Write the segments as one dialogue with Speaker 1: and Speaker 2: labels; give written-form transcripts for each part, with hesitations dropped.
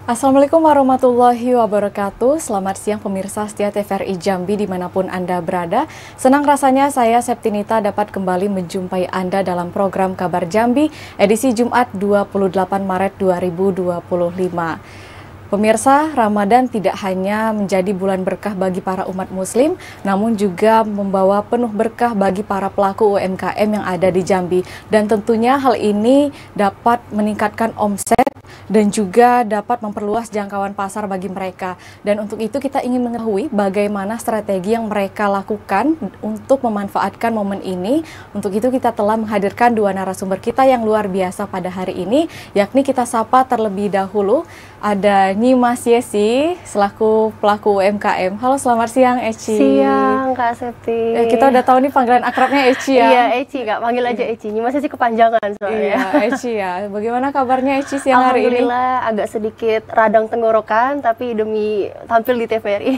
Speaker 1: Assalamualaikum warahmatullahi wabarakatuh. Selamat siang pemirsa setia TVRI Jambi dimanapun Anda berada. Senang rasanya saya Septinita dapat kembali menjumpai Anda dalam program Kabar Jambi edisi Jumat 28 Maret 2025. Pemirsa, Ramadan tidak hanya menjadi bulan berkah bagi para umat muslim, namun juga membawa penuh berkah bagi para pelaku UMKM yang ada di Jambi. Dan tentunya hal ini dapat meningkatkan omset dan juga dapat memperluas jangkauan pasar bagi mereka. Dan untuk itu kita ingin mengetahui bagaimana strategi yang mereka lakukan untuk memanfaatkan momen ini. Untuk itu kita telah menghadirkan dua narasumber kita yang luar biasa pada hari ini, yakni kita sapa terlebih dahulu ada Nyimas Yesi selaku pelaku UMKM. Halo, selamat siang Eci.
Speaker 2: Siang Kak Septi.
Speaker 1: Kita udah tahu nih panggilan akrabnya Eci ya.
Speaker 2: Iya Eci Kak, panggil aja Eci. Nyimas Yesi kepanjangan soalnya.
Speaker 1: Iya Eci ya. Bagaimana kabarnya Eci siang hari ini?
Speaker 2: Alhamdulillah agak sedikit radang tenggorokan tapi demi tampil di TVRI.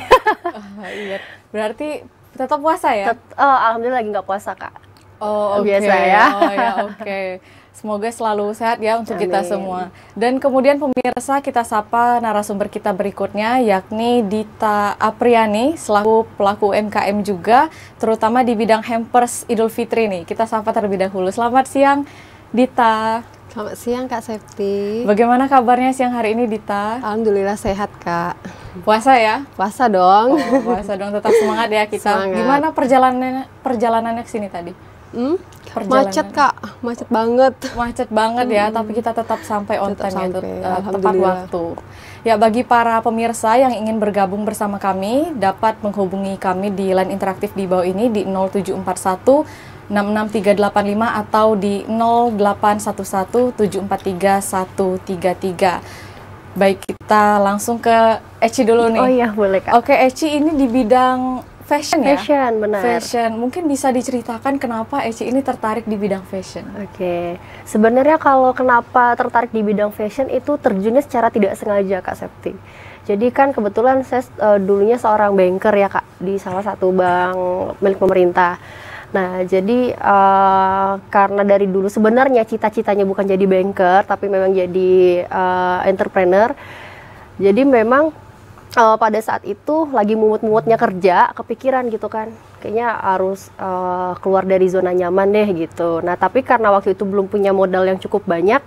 Speaker 1: Iya. Berarti tetap puasa ya?
Speaker 2: Alhamdulillah lagi nggak puasa Kak.
Speaker 1: Oh oke.
Speaker 2: Biasa ya.
Speaker 1: Oh ya oke. Semoga selalu sehat ya untuk
Speaker 2: Amin.
Speaker 1: kita semua. Dan kemudian pemirsa, kita sapa narasumber kita berikutnya, yakni Dita Apriani selaku pelaku UMKM juga, terutama di bidang hampers Idul Fitri nih. Kita sapa terlebih dahulu. Selamat siang Dita.
Speaker 3: Selamat siang Kak Septi.
Speaker 1: Bagaimana kabarnya siang hari ini Dita?
Speaker 3: Alhamdulillah sehat Kak.
Speaker 1: Puasa ya?
Speaker 3: Puasa dong.
Speaker 1: Oh, puasa dong, tetap semangat ya kita.
Speaker 3: Semangat.
Speaker 1: Gimana perjalanannya ke sini tadi?
Speaker 3: Macet Kak, macet banget.
Speaker 1: Macet banget ya, tapi kita tetap sampai on
Speaker 3: Tetap
Speaker 1: time ya,
Speaker 3: sampai,
Speaker 1: tepat
Speaker 3: alhamdulillah.
Speaker 1: waktu. Ya, bagi para pemirsa yang ingin bergabung bersama kami, dapat menghubungi kami di line interaktif di bawah ini di 0741 66385 atau di 0811 743 133. Baik, kita langsung ke Eci dulu nih.
Speaker 2: Oh iya boleh Kak.
Speaker 1: Oke, Eci ini di bidang fashion ya?
Speaker 2: Fashion benar.
Speaker 1: Fashion. Mungkin bisa diceritakan kenapa Eci ini tertarik di bidang fashion?
Speaker 2: Oke, sebenarnya kalau kenapa tertarik di bidang fashion itu terjunnya secara tidak sengaja Kak Septi. Jadi kan kebetulan saya dulunya seorang banker ya Kak di salah satu bank milik pemerintah. Nah jadi karena dari dulu sebenarnya cita-citanya bukan jadi banker tapi memang jadi entrepreneur. Jadi memang pada saat itu lagi mumet-mumetnya kerja, kepikiran gitu kan, kayaknya harus keluar dari zona nyaman deh gitu. Nah tapi karena waktu itu belum punya modal yang cukup banyak,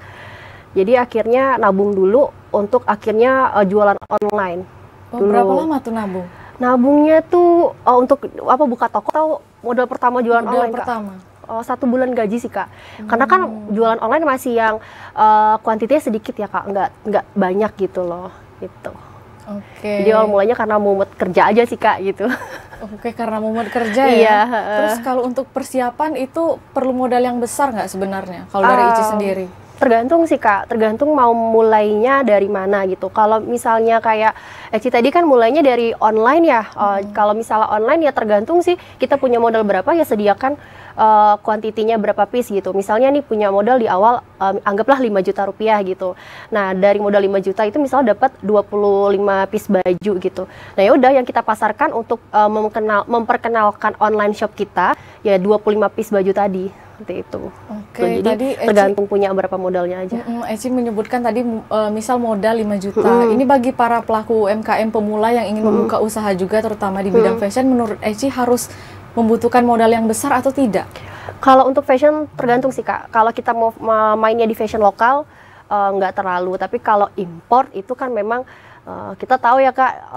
Speaker 2: jadi akhirnya nabung dulu untuk akhirnya jualan online.
Speaker 1: Oh,
Speaker 2: Dulu.
Speaker 1: berapa lama tuh nabung?
Speaker 2: Nabungnya tuh untuk buka toko atau modal pertama jualan
Speaker 1: Modal
Speaker 2: online
Speaker 1: pertama.
Speaker 2: Kak? 1 bulan gaji sih Kak. Karena kan jualan online masih yang kuantitinya sedikit ya Kak, nggak banyak gitu loh, gitu.
Speaker 1: Oke.
Speaker 2: Jadi awal mulanya karena mumet kerja aja sih Kak gitu.
Speaker 1: Oke, karena momen kerja ya.
Speaker 2: Iya,
Speaker 1: Terus kalau untuk persiapan itu perlu modal yang besar nggak sebenarnya? Kalau dari Ici sendiri?
Speaker 2: Tergantung sih Kak, tergantung mau mulainya dari mana gitu. Kalau misalnya kayak Eci tadi kan mulainya dari online ya. Kalau misalnya online ya tergantung sih kita punya modal berapa ya sediakan kuantitinya berapa piece gitu. Misalnya nih punya modal di awal anggaplah 5 juta rupiah gitu. Nah, dari modal 5 juta itu misalnya dapat 25 piece baju gitu. Nah, ya udah yang kita pasarkan untuk memperkenalkan online shop kita ya 25 piece baju tadi. Seperti itu.
Speaker 1: Oke,
Speaker 2: Tuh, jadi
Speaker 1: tadi
Speaker 2: tergantung punya berapa modalnya aja.
Speaker 1: Eci menyebutkan tadi misal modal 5 juta. Ini bagi para pelaku UMKM pemula yang ingin membuka usaha juga terutama di bidang fashion, menurut Eci harus membutuhkan modal yang besar atau tidak?
Speaker 2: Kalau untuk fashion tergantung sih Kak. Kalau kita mau mainnya di fashion lokal nggak terlalu. Tapi kalau import itu kan memang kita tahu ya Kak,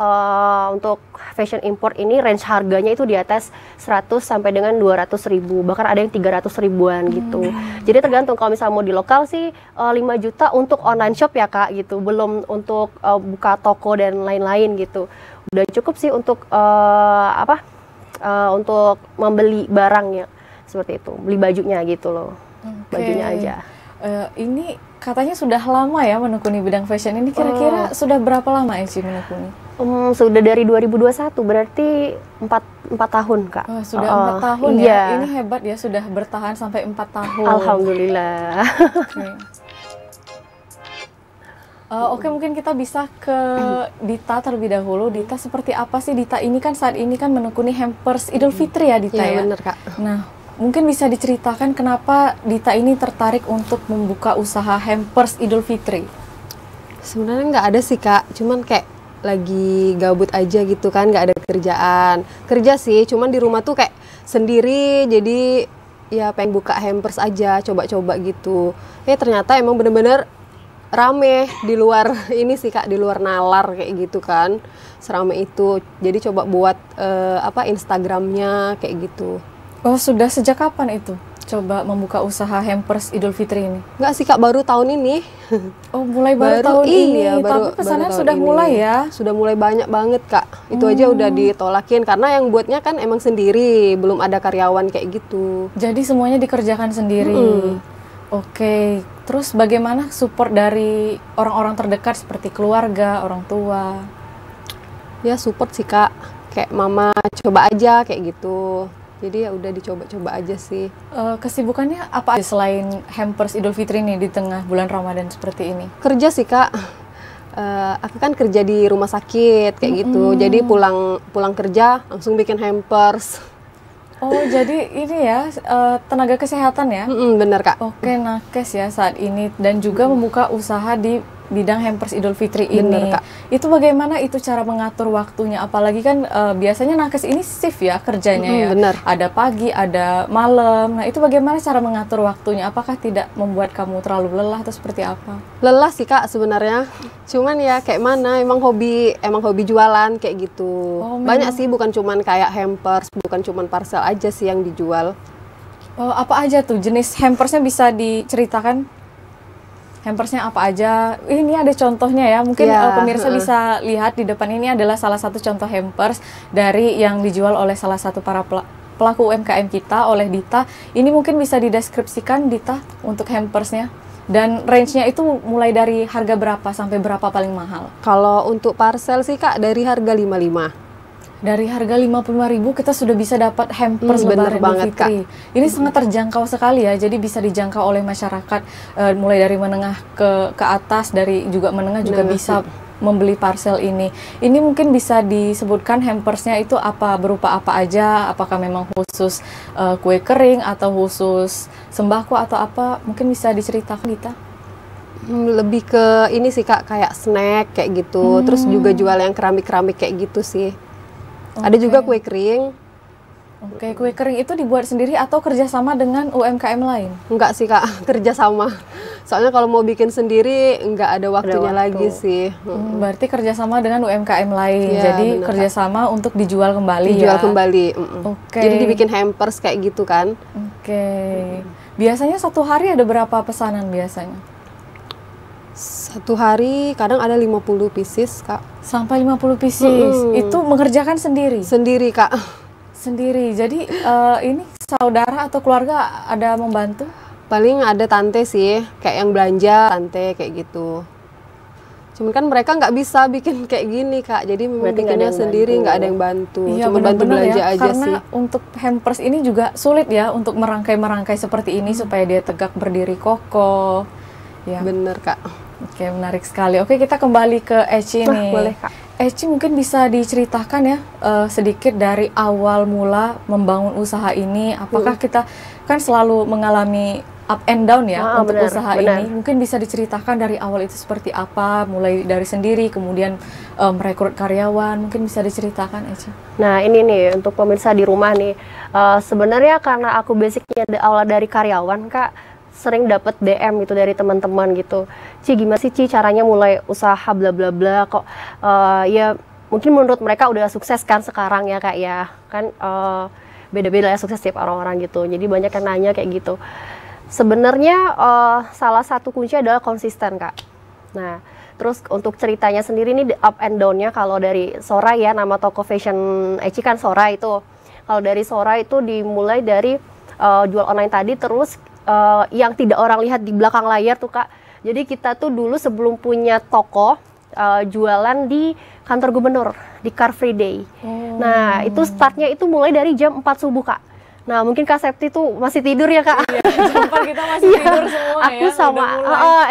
Speaker 2: untuk fashion import ini range harganya itu di atas 100 sampai dengan 200 ribu, bahkan ada yang 300 ribuan gitu. Jadi tergantung, kalau misalnya mau di lokal sih 5 juta untuk online shop ya Kak gitu, belum untuk buka toko dan lain-lain gitu. Udah cukup sih untuk untuk membeli barangnya seperti itu, beli bajunya gitu loh. Bajunya aja.
Speaker 1: Ini katanya sudah lama ya menekuni bidang fashion ini. Kira-kira sudah berapa lama Eci menekuni?
Speaker 2: Sudah dari 2021, berarti 4 tahun Kak.
Speaker 1: Oh, sudah 4 tahun
Speaker 2: iya.
Speaker 1: ya. Ini hebat ya, sudah bertahan sampai 4 tahun.
Speaker 2: Alhamdulillah.
Speaker 1: Oke, mungkin kita bisa ke Dita terlebih dahulu. Dita, seperti apa sih Dita ini kan saat ini kan menekuni hampers Idul Fitri ya Dita ya?
Speaker 3: Iya bener Kak.
Speaker 1: Nah, mungkin bisa diceritakan kenapa Dita ini tertarik untuk membuka usaha hampers Idul Fitri?
Speaker 3: Sebenarnya nggak ada sih Kak, cuman kayak lagi gabut aja gitu kan, nggak ada kerjaan. Kerja sih, cuman di rumah tuh kayak sendiri, jadi ya pengen buka hampers aja, coba-coba gitu. Ternyata emang bener-bener rame di luar ini sih Kak, di luar nalar kayak gitu kan, serame itu. Jadi coba buat Instagramnya kayak gitu.
Speaker 1: Oh, sudah sejak kapan itu? Coba membuka usaha hampers Idul Fitri ini?
Speaker 3: Nggak sih Kak, baru tahun ini.
Speaker 1: Oh, mulai baru tahun ini.
Speaker 3: Iya,
Speaker 1: Tapi pesanan
Speaker 3: baru
Speaker 1: sudah
Speaker 3: tahun
Speaker 1: mulai
Speaker 3: ini.
Speaker 1: ya?
Speaker 3: Sudah mulai banyak banget Kak. Itu aja udah ditolakin karena yang buatnya kan emang sendiri, belum ada karyawan kayak gitu.
Speaker 1: Jadi semuanya dikerjakan sendiri. Oke. Terus bagaimana support dari orang-orang terdekat seperti keluarga, orang tua?
Speaker 3: Ya support sih Kak. Kayak mama coba aja kayak gitu. Jadi ya udah dicoba-coba aja sih.
Speaker 1: Kesibukannya apa aja selain hampers Idul Fitri nih di tengah bulan Ramadan seperti ini?
Speaker 3: Kerja sih Kak. Aku kan kerja di rumah sakit kayak gitu. Jadi pulang kerja langsung bikin hampers.
Speaker 1: Oh, jadi ini ya tenaga kesehatan ya?
Speaker 3: Bener Kak.
Speaker 1: Oke, nakes ya saat ini dan juga membuka usaha di bidang hampers Idul Fitri ini.
Speaker 3: Bener, Kak.
Speaker 1: Itu bagaimana itu cara mengatur waktunya? Apalagi kan biasanya nakes ini shift ya kerjanya ya.
Speaker 3: Bener.
Speaker 1: Ada pagi, ada malam. Nah, itu bagaimana cara mengatur waktunya? Apakah tidak membuat kamu terlalu lelah atau seperti apa?
Speaker 3: Lelah sih Kak sebenarnya. Cuman ya kayak mana, emang hobi jualan kayak gitu.
Speaker 1: Oh,
Speaker 3: Banyak
Speaker 1: memang.
Speaker 3: sih, bukan cuman kayak hampers, bukan cuman parcel aja sih yang dijual.
Speaker 1: Apa aja tuh jenis hampersnya bisa diceritakan? Hampersnya apa aja? Ini ada contohnya ya. Mungkin
Speaker 3: Ya,
Speaker 1: pemirsa bisa lihat di depan ini adalah salah satu contoh hampers dari yang dijual oleh salah satu para pelaku UMKM kita, oleh Dita. Ini mungkin bisa dideskripsikan Dita untuk hampersnya. Dan range-nya itu mulai dari harga berapa sampai berapa paling mahal?
Speaker 3: Kalau untuk parcel sih Kak dari harga 55.
Speaker 1: Dari harga 55.000 kita sudah bisa dapat hampers
Speaker 3: Bener
Speaker 1: Lebaran Idul
Speaker 3: banget,
Speaker 1: Fitri. Ini sangat terjangkau sekali ya. Jadi bisa dijangkau oleh masyarakat mulai dari menengah ke atas, dari juga menengah juga bisa membeli parcel ini. Ini mungkin bisa disebutkan hampersnya itu apa, berupa apa aja? Apakah memang khusus kue kering atau khusus sembako atau apa? Mungkin bisa diceritakan Dita.
Speaker 3: Lebih ke ini sih Kak, kayak snack kayak gitu. Terus juga jual yang keramik-keramik kayak gitu sih. Ada juga kue kering.
Speaker 1: Oke, kue kering itu dibuat sendiri atau kerjasama dengan UMKM lain?
Speaker 3: Enggak sih Kak, kerja sama. Soalnya kalau mau bikin sendiri enggak ada waktunya lagi sih.
Speaker 1: Berarti kerjasama dengan UMKM lain.
Speaker 3: Iya,
Speaker 1: Jadi
Speaker 3: bener,
Speaker 1: kerjasama untuk dijual kembali
Speaker 3: Dijual
Speaker 1: ya?
Speaker 3: kembali.
Speaker 1: Oke.
Speaker 3: Jadi dibikin hampers kayak gitu kan.
Speaker 1: Oke. Biasanya satu hari ada berapa pesanan biasanya?
Speaker 3: Satu hari kadang ada 50 pieces Kak.
Speaker 1: Sampai 50 pieces. Itu mengerjakan sendiri?
Speaker 3: Sendiri Kak.
Speaker 1: Sendiri. Jadi ini saudara atau keluarga ada membantu?
Speaker 3: Paling ada tante sih, kayak yang belanja, tante kayak gitu. Cuman kan mereka nggak bisa bikin kayak gini Kak, jadi memang
Speaker 2: Berarti nggak ada
Speaker 3: bikinnya
Speaker 2: yang
Speaker 3: sendiri,
Speaker 2: bantu.
Speaker 3: nggak ada yang bantu.
Speaker 1: Iya,
Speaker 3: Cuma bantu
Speaker 1: benar-benar
Speaker 3: belanja
Speaker 1: ya.
Speaker 3: aja
Speaker 1: Karena
Speaker 3: sih.
Speaker 1: untuk hampers ini juga sulit ya untuk merangkai-merangkai seperti ini supaya dia tegak berdiri kokoh. Ya.
Speaker 3: Bener Kak.
Speaker 1: Oke, menarik sekali. Oke, kita kembali ke Eci nih.
Speaker 2: boleh, Kak.
Speaker 1: Eci mungkin bisa diceritakan ya sedikit dari awal mula membangun usaha ini. Apakah kita kan selalu mengalami up and down ya untuk
Speaker 2: benar,
Speaker 1: usaha
Speaker 2: benar.
Speaker 1: ini? Mungkin bisa diceritakan dari awal itu seperti apa, mulai dari sendiri, kemudian merekrut karyawan. Mungkin bisa diceritakan, Eci.
Speaker 2: Nah ini nih untuk pemirsa di rumah nih, sebenarnya karena aku basicnya awal dari karyawan Kak, sering dapat DM gitu dari teman-teman gitu, Ci gimana sih Ci caranya mulai usaha bla bla bla kok ya mungkin menurut mereka udah sukses kan sekarang ya Kak ya kan, beda-beda ya sukses tiap orang-orang gitu, jadi banyak yang nanya kayak gitu. Sebenarnya salah satu kunci adalah konsisten Kak. Nah terus untuk ceritanya sendiri nih up and down-nya, kalau dari Sora ya, nama toko fashion Eci kan Sora itu. Kalau dari Sora itu dimulai dari jual online tadi, terus yang tidak orang lihat di belakang layar tuh Kak. Jadi kita tuh dulu sebelum punya toko jualan di kantor gubernur di Car Free Day. Nah itu startnya itu mulai dari jam 4 subuh Kak. Nah mungkin Kak Septi tuh masih tidur ya Kak.
Speaker 1: Iya, jam 4 kita masih tidur semua ya.
Speaker 2: Aku sama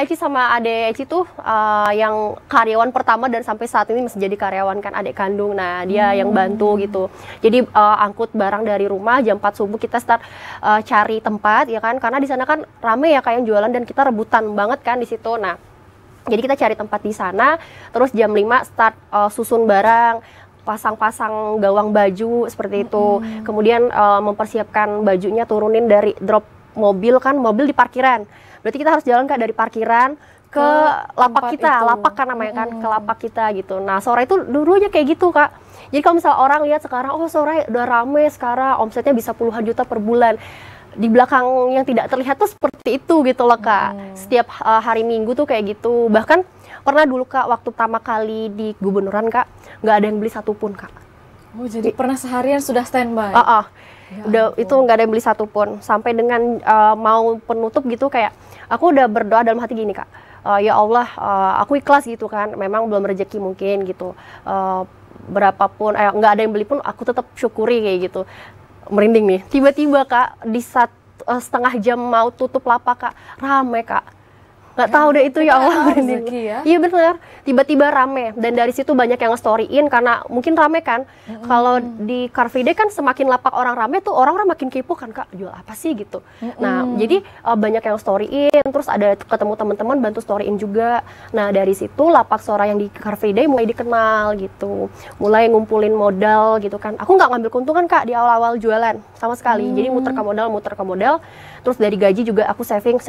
Speaker 2: Eci sama adek Eci tuh yang karyawan pertama dan sampai saat ini masih jadi karyawan kan, adik kandung. Nah dia yang bantu gitu. Jadi angkut barang dari rumah jam 4 subuh kita start cari tempat ya kan, karena di sana kan rame ya kayak yang jualan dan kita rebutan banget kan di situ. Nah Jadi kita cari tempat di sana, terus jam 5 start susun barang, pasang-pasang gawang baju seperti itu. Kemudian mempersiapkan bajunya, turunin dari drop mobil kan, mobil di parkiran. Berarti kita harus jalan dari parkiran ke lapak kita, lapak kan namanya kan, ke lapak kita gitu. Nah, Sora itu dulunya kayak gitu, Kak. Jadi kalau misalnya orang lihat sekarang, oh Sora udah rame sekarang, omsetnya bisa puluhan juta per bulan. Di belakang yang tidak terlihat tuh seperti itu gitu loh, Kak. Setiap hari Minggu tuh kayak gitu. Bahkan pernah dulu, Kak, waktu pertama kali di Gubernuran, Kak, nggak ada yang beli satupun, Kak.
Speaker 1: Oh, jadi pernah seharian sudah standby? Ya
Speaker 2: udah ampun. Itu nggak ada yang beli satupun. Sampai dengan mau penutup gitu, kayak aku udah berdoa dalam hati gini, Kak. Ya Allah, aku ikhlas gitu kan. Memang belum rezeki mungkin gitu. Berapapun, nggak ada yang beli pun aku tetap syukuri kayak gitu. Merinding nih, tiba-tiba, Kak, di setengah jam mau tutup lapak, Kak, rame, Kak. Nggak tahu deh itu, ya Allah, merinding.
Speaker 1: Ya?
Speaker 2: Iya benar, tiba-tiba rame, dan dari situ banyak yang nge-storyin karena mungkin rame kan. Kalau di Car Free Day kan semakin lapak orang rame tuh orang-orang makin kepo kan, Kak, jual apa sih gitu. Nah, jadi banyak yang storyin, terus ada ketemu teman-teman bantu storyin juga. Nah, dari situ lapak Sora yang di Car Free Day mulai dikenal gitu, mulai ngumpulin modal gitu kan. Aku nggak ngambil keuntungan, Kak, di awal-awal jualan sama sekali. Jadi muter ke modal. Terus dari gaji juga aku saving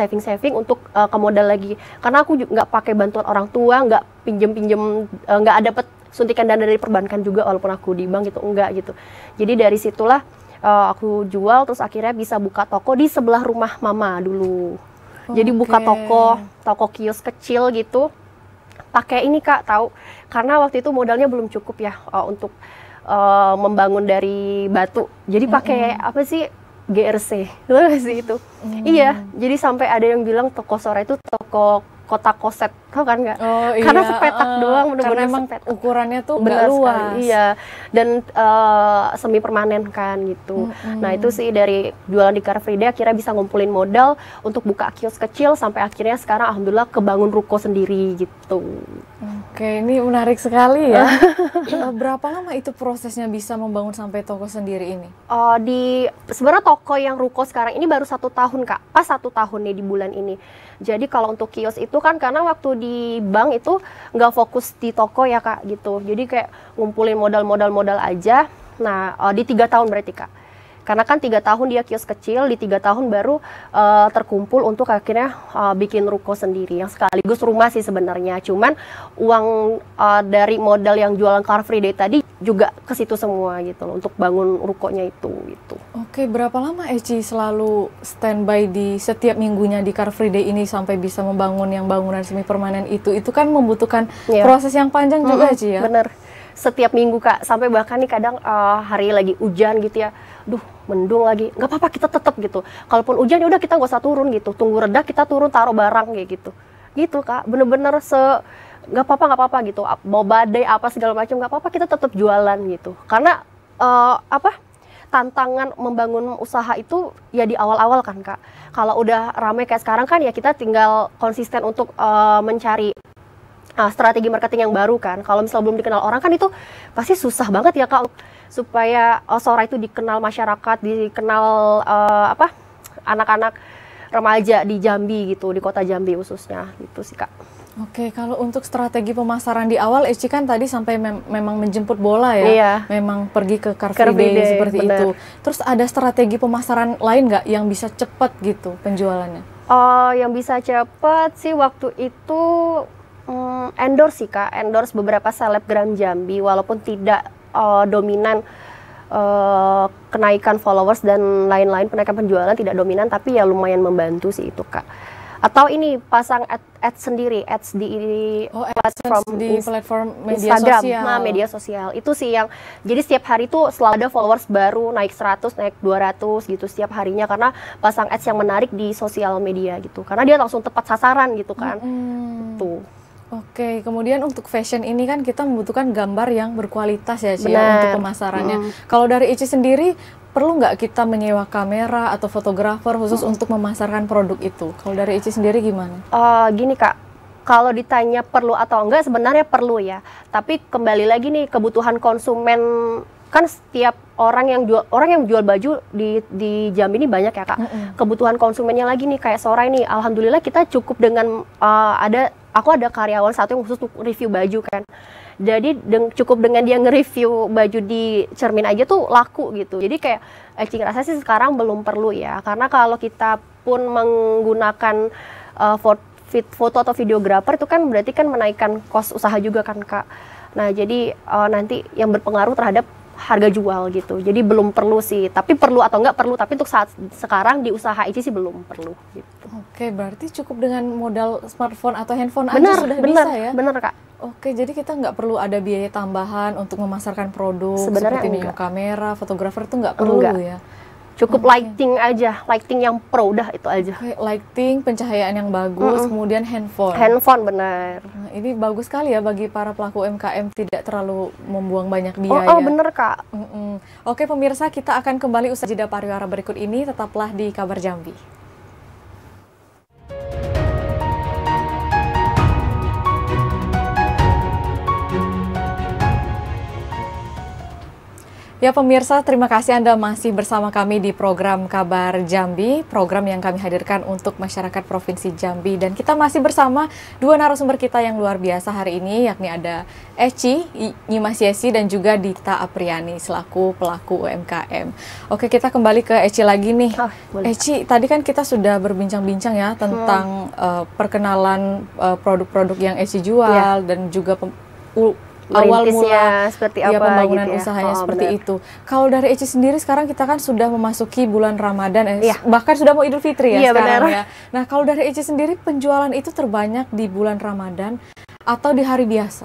Speaker 2: untuk ke modal lagi. Karena aku juga nggak pakai bantuan orang tua, nggak pinjem, nggak dapet suntikan dana dari perbankan juga walaupun aku di bank gitu, enggak gitu. Jadi dari situlah aku jual, terus akhirnya bisa buka toko di sebelah rumah mama dulu. Jadi buka toko kios kecil gitu. Pakai ini, Kak, tahu? Karena waktu itu modalnya belum cukup ya untuk membangun dari batu. Jadi pakai apa sih? GRC, itu sih itu. Iya, jadi sampai ada yang bilang toko Sora itu toko kotak koset, tau kan nggak?
Speaker 1: Oh, iya.
Speaker 2: Karena sepetak doang,
Speaker 1: karena emang ukurannya tuh nggak luas.
Speaker 2: Iya, dan semi permanen kan gitu. Nah itu sih dari jualan di Car Free Day akhirnya bisa ngumpulin modal untuk buka kios kecil sampai akhirnya sekarang alhamdulillah kebangun ruko sendiri gitu.
Speaker 1: Oke, ini menarik sekali ya. Berapa lama itu prosesnya bisa membangun sampai toko sendiri ini?
Speaker 2: Sebenarnya toko yang ruko sekarang ini baru 1 tahun, Kak. Pas 1 tahun nih di bulan ini. Jadi kalau untuk kios itu kan karena waktu di bank itu nggak fokus di toko ya, Kak, gitu. Jadi kayak ngumpulin modal aja. Nah, di 3 tahun berarti, Kak. Karena kan 3 tahun dia kios kecil, di 3 tahun baru terkumpul untuk akhirnya bikin ruko sendiri. Yang sekaligus rumah sih sebenarnya. Cuman uang dari modal yang jualan Car Free Day tadi juga ke situ semua gitu loh, untuk bangun rukonya itu gitu.
Speaker 1: Oke, berapa lama Eci selalu standby di setiap minggunya di Car Free Day ini sampai bisa membangun yang bangunan semi permanen itu? Itu kan membutuhkan proses yang panjang juga, Eci, ya?
Speaker 2: Bener. Setiap minggu, Kak, sampai bahkan nih kadang hari lagi hujan gitu ya, mendung lagi, nggak apa-apa kita tetap gitu. Kalaupun hujan ya udah kita nggak usah turun gitu, tunggu reda kita turun taruh barang kayak gitu, Kak. Bener-bener nggak apa-apa gitu. Mau badai apa segala macam nggak apa-apa, kita tetap jualan gitu. Karena tantangan membangun usaha itu ya di awal-awal kan, Kak. Kalau udah ramai kayak sekarang kan ya kita tinggal konsisten untuk mencari strategi marketing yang baru kan. Kalau misalnya belum dikenal orang kan itu pasti susah banget ya, Kak, supaya Sora itu dikenal masyarakat, dikenal anak-anak remaja di Jambi gitu, di kota Jambi khususnya gitu sih, Kak.
Speaker 1: Oke, kalau untuk strategi pemasaran di awal, Eci kan tadi sampai memang menjemput bola ya,
Speaker 2: iya.
Speaker 1: Memang pergi ke Car Free Day seperti bener. Itu. Terus ada strategi pemasaran lain nggak yang bisa cepat gitu penjualannya?
Speaker 2: Yang bisa cepat sih waktu itu endorse sih, Kak, endorse beberapa selebgram Jambi, walaupun tidak dominan kenaikan followers dan lain-lain, penaikan penjualan tidak dominan, tapi ya lumayan membantu sih itu, Kak. Atau ini pasang ads sendiri, ads di
Speaker 1: platform media
Speaker 2: Instagram,
Speaker 1: sosial.
Speaker 2: Media sosial. Itu sih yang, jadi setiap hari tuh selalu ada followers baru, naik 100, naik 200 gitu setiap harinya, karena pasang ads yang menarik di sosial media gitu. Karena dia langsung tepat sasaran gitu kan. Tuh.
Speaker 1: Oke, kemudian untuk fashion ini kan kita membutuhkan gambar yang berkualitas ya, Ci, ya, untuk pemasarannya. Kalau dari Ici sendiri, perlu nggak kita menyewa kamera atau fotografer khusus untuk memasarkan produk itu? Kalau dari Ici sendiri gimana?
Speaker 2: Gini, Kak, kalau ditanya perlu atau enggak, sebenarnya perlu ya. Tapi kembali lagi nih, kebutuhan konsumen, kan setiap orang yang jual baju di Jambi ini banyak ya, Kak. Kebutuhan konsumennya lagi nih, kayak Sora ini, alhamdulillah kita cukup dengan ada aku ada karyawan satu yang khusus untuk review baju kan. Jadi cukup dengan dia nge-review baju di cermin aja tuh laku gitu. Jadi kayak Eci ngerasa sih sekarang belum perlu ya, karena kalau kita pun menggunakan foto atau videografer itu kan berarti kan menaikkan kos usaha juga kan Kak. Nah jadi nanti yang berpengaruh terhadap harga jual gitu. Jadi belum perlu sih, tapi perlu atau enggak perlu, tapi untuk saat sekarang di usaha Eci sih belum perlu gitu.
Speaker 1: Oke, berarti cukup dengan modal smartphone atau handphone aja sudah bisa ya?
Speaker 2: Bener Kak.
Speaker 1: Oke, jadi kita nggak perlu ada biaya tambahan untuk memasarkan produk
Speaker 2: Sebenarnya
Speaker 1: seperti
Speaker 2: enggak.
Speaker 1: kamera, fotografer itu nggak perlu ya?
Speaker 2: Cukup lighting aja, lighting yang pro dah itu aja.
Speaker 1: Oke, lighting, pencahayaan yang bagus, kemudian handphone.
Speaker 2: Handphone bener.
Speaker 1: Nah, ini bagus sekali ya bagi para pelaku UMKM, tidak terlalu membuang banyak biaya.
Speaker 2: Oh bener Kak.
Speaker 1: Oke pemirsa, kita akan kembali usai jeda pariwara berikut ini, tetaplah di Kabar Jambi. Ya pemirsa, terima kasih Anda masih bersama kami di program Kabar Jambi, program yang kami hadirkan untuk masyarakat Provinsi Jambi. Dan kita masih bersama dua narasumber kita yang luar biasa hari ini, yakni ada Eci Nyimasyesi dan juga Dita Apriani selaku pelaku UMKM. Oke, kita kembali ke Eci lagi nih. Eci, tadi kan kita sudah berbincang-bincang ya tentang perkenalan produk-produk yang Eci jual dan juga awal mula
Speaker 2: seperti
Speaker 1: ya,
Speaker 2: apa
Speaker 1: pembangunan
Speaker 2: gitu ya.
Speaker 1: usahanya seperti itu. Kalau dari Eci sendiri sekarang kita kan sudah memasuki bulan Ramadan, bahkan sudah mau Idul Fitri ya sekarang ya. Nah kalau dari Eci sendiri penjualan itu terbanyak di bulan Ramadan atau di hari biasa?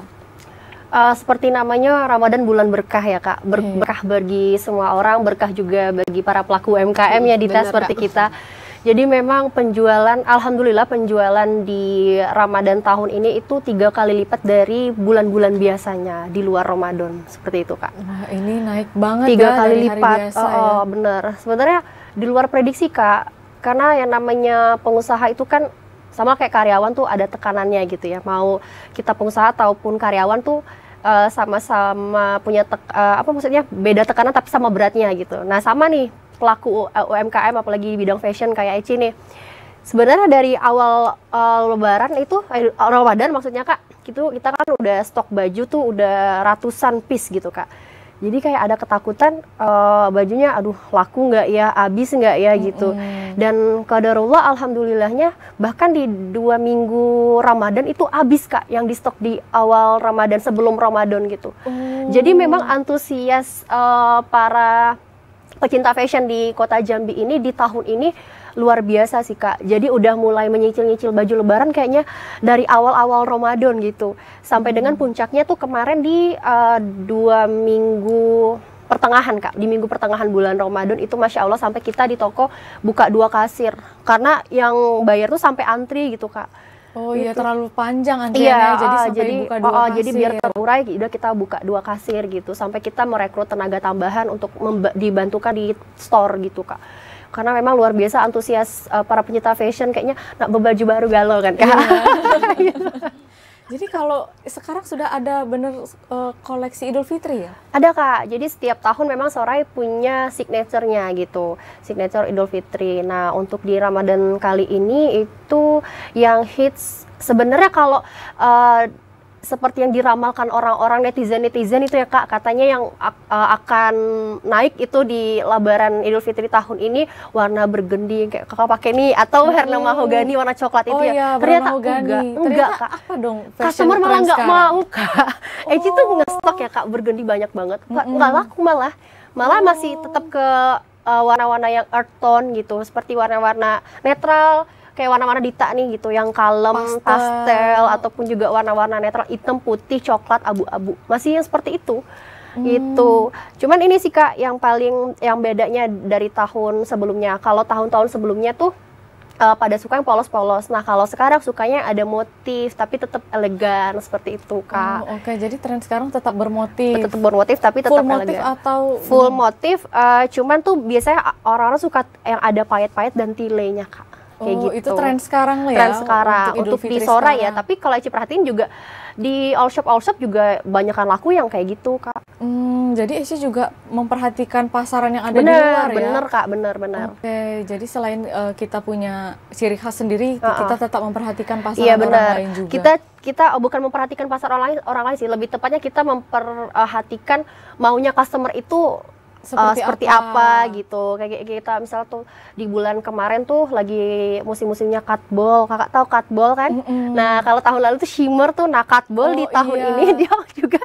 Speaker 2: Seperti namanya Ramadan bulan berkah ya Kak, berkah bagi semua orang, berkah juga bagi para pelaku UMKM ya Dita, seperti Kak. Kita. Jadi memang penjualan, alhamdulillah penjualan di Ramadan tahun ini itu 3 kali lipat dari bulan-bulan biasanya di luar Ramadan, seperti itu Kak.
Speaker 1: Wah ini naik banget
Speaker 2: 3 kali lipat,
Speaker 1: ya.
Speaker 2: Bener. Sebenarnya di luar prediksi Kak, karena yang namanya pengusaha itu kan sama kayak karyawan tuh ada tekanannya gitu ya. Mau kita pengusaha ataupun karyawan tuh sama-sama punya maksudnya beda tekanan tapi sama beratnya gitu. Nah sama nih pelaku UMKM apalagi di bidang fashion kayak Eci nih. Sebenarnya dari awal Lebaran itu Ramadan maksudnya Kak, kita kan udah stok baju tuh udah ratusan piece gitu Kak. Jadi kayak ada ketakutan bajunya aduh laku nggak ya, habis nggak ya gitu. Dan qadarullah alhamdulillahnya bahkan di 2 minggu Ramadan itu habis Kak yang di stok di awal Ramadan sebelum Ramadan gitu. Jadi memang antusias para pecinta fashion di kota Jambi ini di tahun ini luar biasa sih Kak. Jadi udah mulai menyicil-nyicil baju lebaran kayaknya dari awal-awal Ramadan gitu. Sampai dengan puncaknya tuh kemarin di 2 minggu pertengahan Kak. Di minggu pertengahan bulan Ramadan itu Masya Allah sampai kita di toko buka 2 kasir. Karena yang bayar tuh sampai antri gitu Kak.
Speaker 1: Oh iya terlalu panjang antriannya jadi sampai buka 2 kasir.
Speaker 2: Jadi biar terurai udah kita buka 2 kasir gitu sampai kita merekrut tenaga tambahan untuk dibantukan di store gitu Kak. Karena memang luar biasa antusias para pencinta fashion kayaknya nak berbaju baru galau kan Kak.
Speaker 1: Jadi kalau sekarang sudah ada bener koleksi Idul Fitri ya?
Speaker 2: Ada Kak, jadi setiap tahun memang Sorai punya signature-nya gitu, signature Idul Fitri. Nah untuk di Ramadan kali ini itu yang hits sebenarnya kalau seperti yang diramalkan orang-orang netizen itu ya Kak, katanya yang akan naik itu di Lebaran Idul Fitri tahun ini warna burgundy kayak Kakak pakai nih atau warna mahogani warna coklat itu ya.
Speaker 1: Iya,
Speaker 2: ternyata enggak Kak.
Speaker 1: Apa dong?
Speaker 2: Customer malah nggak mau Kak. Eci tuh nge-stok ya Kak burgundy banyak banget. Nggak laku malah masih tetap ke warna-warna yang earth tone gitu, seperti warna-warna netral. Kayak warna-warna Dita nih gitu, yang kalem, pastel, ataupun juga warna-warna netral, hitam, putih, coklat, abu-abu. Masih yang seperti itu. Gitu. Cuman ini sih Kak, yang bedanya dari tahun sebelumnya. Kalau tahun-tahun sebelumnya tuh pada suka yang polos-polos. Nah kalau sekarang sukanya ada motif, tapi tetap elegan, seperti itu Kak.
Speaker 1: Oke, jadi tren sekarang tetap bermotif.
Speaker 2: Tetap bermotif, tapi tetap
Speaker 1: full motif
Speaker 2: elegan.
Speaker 1: Atau
Speaker 2: full motif, cuman tuh biasanya orang-orang suka yang ada payet-payet dan tilenya Kak. kayak
Speaker 1: Oh,
Speaker 2: gitu.
Speaker 1: itu tren sekarang lah ya.
Speaker 2: Tren sekarang
Speaker 1: Idul
Speaker 2: untuk di
Speaker 1: Fitri
Speaker 2: Sora ya,
Speaker 1: sekarang.
Speaker 2: tapi kalau Eci perhatiin juga di all shop juga banyakan laku yang kayak gitu, Kak.
Speaker 1: Jadi Eci juga memperhatikan pasaran yang ada di luar ya.
Speaker 2: Bener Kak, bener.
Speaker 1: Oke, jadi selain kita punya ciri khas sendiri, kita tetap memperhatikan pasaran
Speaker 2: Iya
Speaker 1: orang
Speaker 2: benar.
Speaker 1: lain juga.
Speaker 2: Kita bukan memperhatikan pasar orang lain sih, lebih tepatnya kita memperhatikan maunya customer itu seperti apa gitu. Kayak kita misal tuh di bulan kemarin tuh lagi musim-musimnya cutball. Kakak tahu cutball kan? Nah, kalau tahun lalu tuh shimmer tuh, nah cutball di tahun ini dia juga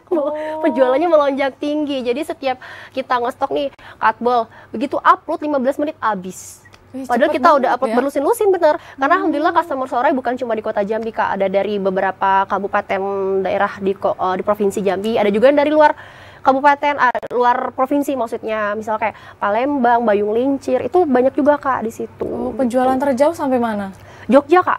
Speaker 2: penjualannya melonjak tinggi. Jadi setiap kita ngestok nih cutball, begitu upload 15 menit habis. Padahal kita udah upload berlusin-lusin bener. Karena alhamdulillah customer Sorai bukan cuma di kota Jambi, Kak. Ada dari beberapa kabupaten daerah di provinsi Jambi. Ada juga yang dari luar kabupaten, luar provinsi maksudnya. Misal kayak Palembang, Bayung Lincir. Itu banyak juga, Kak, di situ.
Speaker 1: Oh, penjualan terjauh sampai mana?
Speaker 2: Jogja, Kak.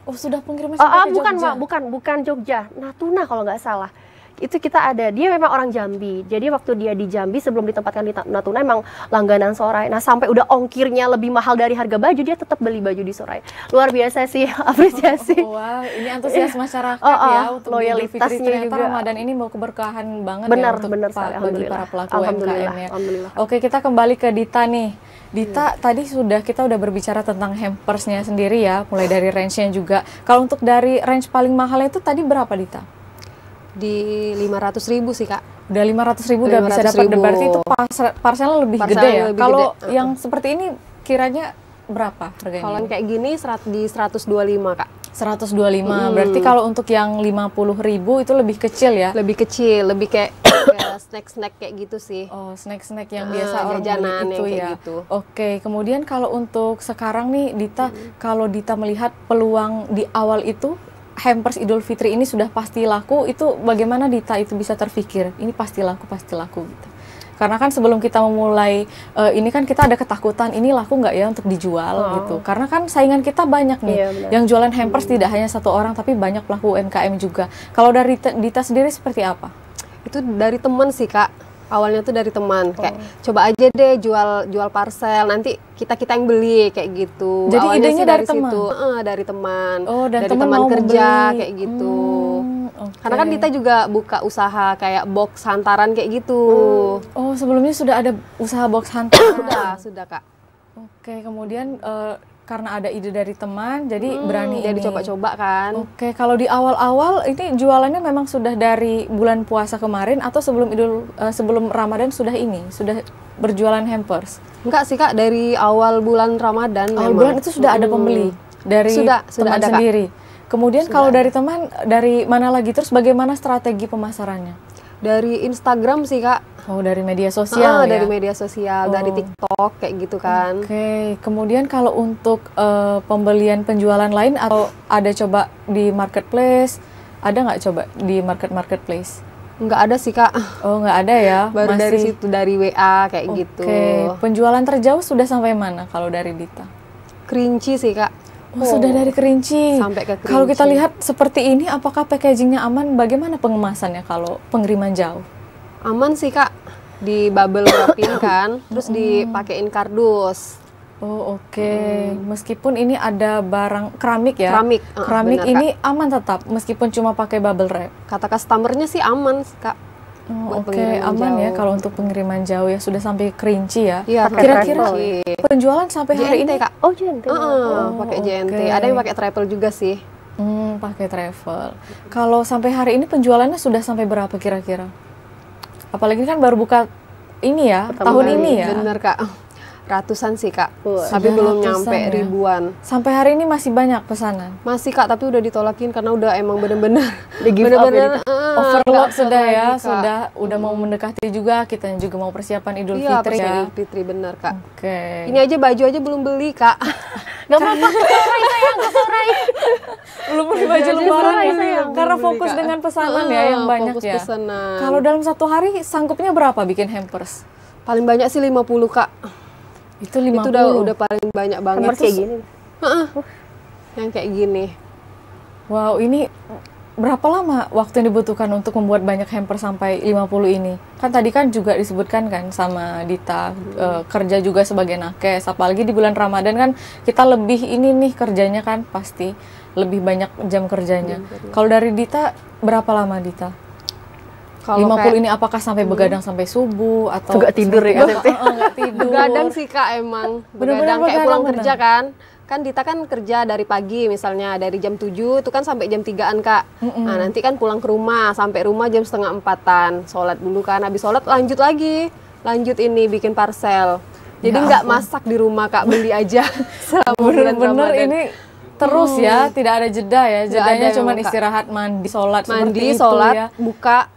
Speaker 1: Oh, sudah pengiriman sampai ke Jogja?
Speaker 2: Bukan Jogja. Natuna kalau nggak salah. Itu kita ada, dia memang orang Jambi. Jadi waktu dia di Jambi sebelum ditempatkan di Natuna emang langganan Sorai. Nah, sampai udah ongkirnya lebih mahal dari harga baju, dia tetap beli baju di Sorai. Luar biasa sih, apresiasi.
Speaker 1: Wah, ini antusias masyarakat ya untuk
Speaker 2: loyalitasnya
Speaker 1: ternyata
Speaker 2: juga.
Speaker 1: Ramadan ini mau keberkahan banget
Speaker 2: Benar,
Speaker 1: ya untuk
Speaker 2: benar
Speaker 1: bagi
Speaker 2: sekali,
Speaker 1: para
Speaker 2: alhamdulillah.
Speaker 1: pelaku
Speaker 2: Alhamdulillah,
Speaker 1: UMKM ya.
Speaker 2: alhamdulillah.
Speaker 1: Oke, kita kembali ke Dita nih. Dita, tadi kita udah berbicara tentang hampersnya sendiri ya, mulai dari range-nya juga. Kalau untuk dari range paling mahalnya itu tadi berapa, Dita?
Speaker 3: Di 500.000 sih, Kak.
Speaker 1: Udah 500.000 udah bisa dapat,
Speaker 3: 500.000.
Speaker 1: berarti itu parcelnya lebih
Speaker 3: Parcelnya
Speaker 1: gede ya.
Speaker 3: lebih
Speaker 1: Kalau
Speaker 3: gede.
Speaker 1: yang seperti ini kiranya berapa harganya?
Speaker 3: Kalau yang kayak gini di 125, Kak.
Speaker 1: 125. Berarti kalau untuk yang 50.000 itu lebih kecil ya?
Speaker 3: Lebih kecil, lebih kayak snack-snack kayak gitu sih.
Speaker 1: Oh, snack-snack yang biasa orang
Speaker 3: jajanan
Speaker 1: beli itu
Speaker 3: yang kayak
Speaker 1: ya.
Speaker 3: gitu.
Speaker 1: Oke, kemudian kalau untuk sekarang nih Dita, kalau Dita melihat peluang di awal itu hampers Idul Fitri ini sudah pasti laku, itu bagaimana Dita itu bisa terpikir ini pasti laku gitu. Karena kan sebelum kita memulai ini kan kita ada ketakutan ini laku nggak ya untuk dijual gitu. Karena kan saingan kita banyak nih.
Speaker 2: Iya, benar.
Speaker 1: Yang jualan hampers tidak hanya satu orang tapi banyak pelaku UMKM juga. Kalau dari Dita sendiri seperti apa?
Speaker 3: Itu dari teman sih, Kak. Awalnya tuh dari teman, kayak coba aja deh jual parcel, nanti kita yang beli kayak gitu.
Speaker 1: Jadi
Speaker 3: awalnya
Speaker 1: idenya
Speaker 3: sih
Speaker 1: dari teman?
Speaker 3: situ, dari teman,
Speaker 1: Oh, dan
Speaker 3: dari
Speaker 1: teman
Speaker 3: teman
Speaker 1: mau
Speaker 3: kerja
Speaker 1: membeli.
Speaker 3: kayak gitu.
Speaker 1: Oke.
Speaker 3: Karena kan Dita juga buka usaha kayak box hantaran kayak gitu.
Speaker 1: Oh, sebelumnya sudah ada usaha box hunter.
Speaker 3: Sudah, Kak.
Speaker 1: Oke, kemudian karena ada ide dari teman, jadi berani
Speaker 3: Jadi
Speaker 1: ini.
Speaker 3: coba-coba kan.
Speaker 1: Oke, kalau di awal-awal ini jualannya memang sudah dari bulan puasa kemarin atau sebelum Ramadan sudah berjualan hampers?
Speaker 3: Enggak sih, Kak, dari awal bulan Ramadan
Speaker 1: Awal
Speaker 3: memang.
Speaker 1: bulan itu sudah ada pembeli dari
Speaker 3: Sudah
Speaker 1: teman
Speaker 3: ada, Kak.
Speaker 1: sendiri. Kemudian kalau dari teman, dari mana lagi, terus bagaimana strategi pemasarannya?
Speaker 3: Dari Instagram sih, Kak.
Speaker 1: Oh, dari media sosial ya?
Speaker 3: Dari media sosial, dari TikTok kayak gitu kan.
Speaker 1: Oke, kemudian kalau untuk pembelian penjualan lain atau ada coba di marketplace, ada nggak coba di marketplace?
Speaker 3: Nggak ada sih, Kak.
Speaker 1: Oh, nggak ada ya?
Speaker 3: Baru dari situ, dari WA kayak gitu.
Speaker 1: Oke, penjualan terjauh sudah sampai mana kalau dari Dita?
Speaker 3: Kerinci sih, Kak.
Speaker 1: Oh, sudah dari Kerinci.
Speaker 3: Sampai ke Kerinci.
Speaker 1: Kalau kita lihat seperti ini, apakah packagingnya aman? Bagaimana pengemasannya kalau pengiriman jauh?
Speaker 3: Aman sih, Kak. Di bubble wrapin kan, terus dipakein kardus.
Speaker 1: Oh, oke. Meskipun ini ada barang keramik ya?
Speaker 3: Keramik,
Speaker 1: Keramik
Speaker 3: benar,
Speaker 1: ini aman tetap, meskipun cuma pakai bubble wrap?
Speaker 3: Kata customernya sih aman, Kak.
Speaker 1: Oh,
Speaker 3: Buat
Speaker 1: oke,
Speaker 3: pengiriman
Speaker 1: aman ya
Speaker 3: jauh.
Speaker 1: kalau untuk pengiriman jauh ya, sudah sampai Kerinci ya?
Speaker 3: Iya,
Speaker 1: Kira-kira
Speaker 3: pakai
Speaker 1: penjualan sampai hari ini?
Speaker 3: Kak.
Speaker 2: Oh, JNT.
Speaker 3: Pakai JNT.
Speaker 1: oke.
Speaker 3: Ada yang pakai travel juga sih.
Speaker 1: Pakai travel. Kalau sampai hari ini penjualannya sudah sampai berapa kira-kira? Apalagi kan baru buka ini ya, tahun ini ya.
Speaker 3: Bener, Kak. Ratusan sih, Kak.
Speaker 2: Wah,
Speaker 3: Tapi
Speaker 1: sudah
Speaker 3: belum
Speaker 1: ratusan
Speaker 3: nyampe
Speaker 1: ya.
Speaker 3: ribuan.
Speaker 1: Sampai hari ini masih banyak pesanan.
Speaker 3: Masih, Kak, tapi udah ditolakin karena udah emang bener-bener
Speaker 2: Di-give up ya,
Speaker 1: Overload
Speaker 3: nggak
Speaker 1: sudah
Speaker 3: lagi,
Speaker 1: ya,
Speaker 3: Kak.
Speaker 1: udah mau mendekati juga, kita juga mau persiapan Idul
Speaker 3: Iya,
Speaker 1: Fitri ya.
Speaker 3: Idul Fitri bener, Kak.
Speaker 1: Oke.
Speaker 3: Ini aja baju aja belum beli, Kak.
Speaker 2: Gak apa-apa, Sorai sayang, Sorai.
Speaker 1: Belum beli baju
Speaker 2: Baju
Speaker 1: lebaran
Speaker 2: Sorai,
Speaker 1: ya,
Speaker 2: sayang.
Speaker 1: karena
Speaker 3: Belum beli,
Speaker 1: fokus
Speaker 3: Kak.
Speaker 1: dengan pesanan ya yang banyak
Speaker 3: Fokus
Speaker 1: ya.
Speaker 3: pesanan.
Speaker 1: Kalau dalam satu hari sanggupnya berapa bikin hampers?
Speaker 3: Paling banyak sih 50, Kak.
Speaker 1: Itu 50.
Speaker 3: Itu udah paling banyak banget.
Speaker 2: Hampers kayak gini.
Speaker 3: Yang kayak gini.
Speaker 1: Wow, ini berapa lama waktu yang dibutuhkan untuk membuat banyak hamper sampai 50 ini? Kan tadi kan juga disebutkan kan sama Dita, kerja juga sebagai nakes, apalagi di bulan Ramadan kan kita lebih ini nih kerjanya kan pasti lebih banyak jam kerjanya. Kalau dari Dita berapa lama Dita?
Speaker 3: Kalau
Speaker 1: 50
Speaker 3: kayak,
Speaker 1: ini apakah sampai begadang sampai subuh atau
Speaker 2: Nggak tidur ya, Kak Septi?
Speaker 1: Nggak tidur.
Speaker 3: begadang sih Kak emang.
Speaker 1: Bener-bener
Speaker 3: Begadang kayak
Speaker 1: begadang,
Speaker 3: pulang
Speaker 1: bener.
Speaker 3: kerja kan. Kan Dita kan kerja dari pagi misalnya dari jam 7 itu kan sampai jam 3-an Kak. Nah nanti kan pulang ke rumah sampai rumah jam setengah 4-an. Sholat dulu kan, habis sholat lanjut lagi. Lanjut ini bikin parcel. Jadi
Speaker 1: Ya
Speaker 3: nggak
Speaker 1: ampun.
Speaker 3: masak di rumah Kak, beli aja selama bulan
Speaker 1: Bener-bener
Speaker 3: Ramadan.
Speaker 1: ini terus ya, tidak ada jeda ya.
Speaker 3: Nggak
Speaker 1: Jedanya
Speaker 3: ada
Speaker 1: cuma
Speaker 3: emang, Kak.
Speaker 1: istirahat, mandi, sholat seperti
Speaker 3: Mandi,
Speaker 1: itu
Speaker 3: sholat,
Speaker 1: ya.
Speaker 3: buka.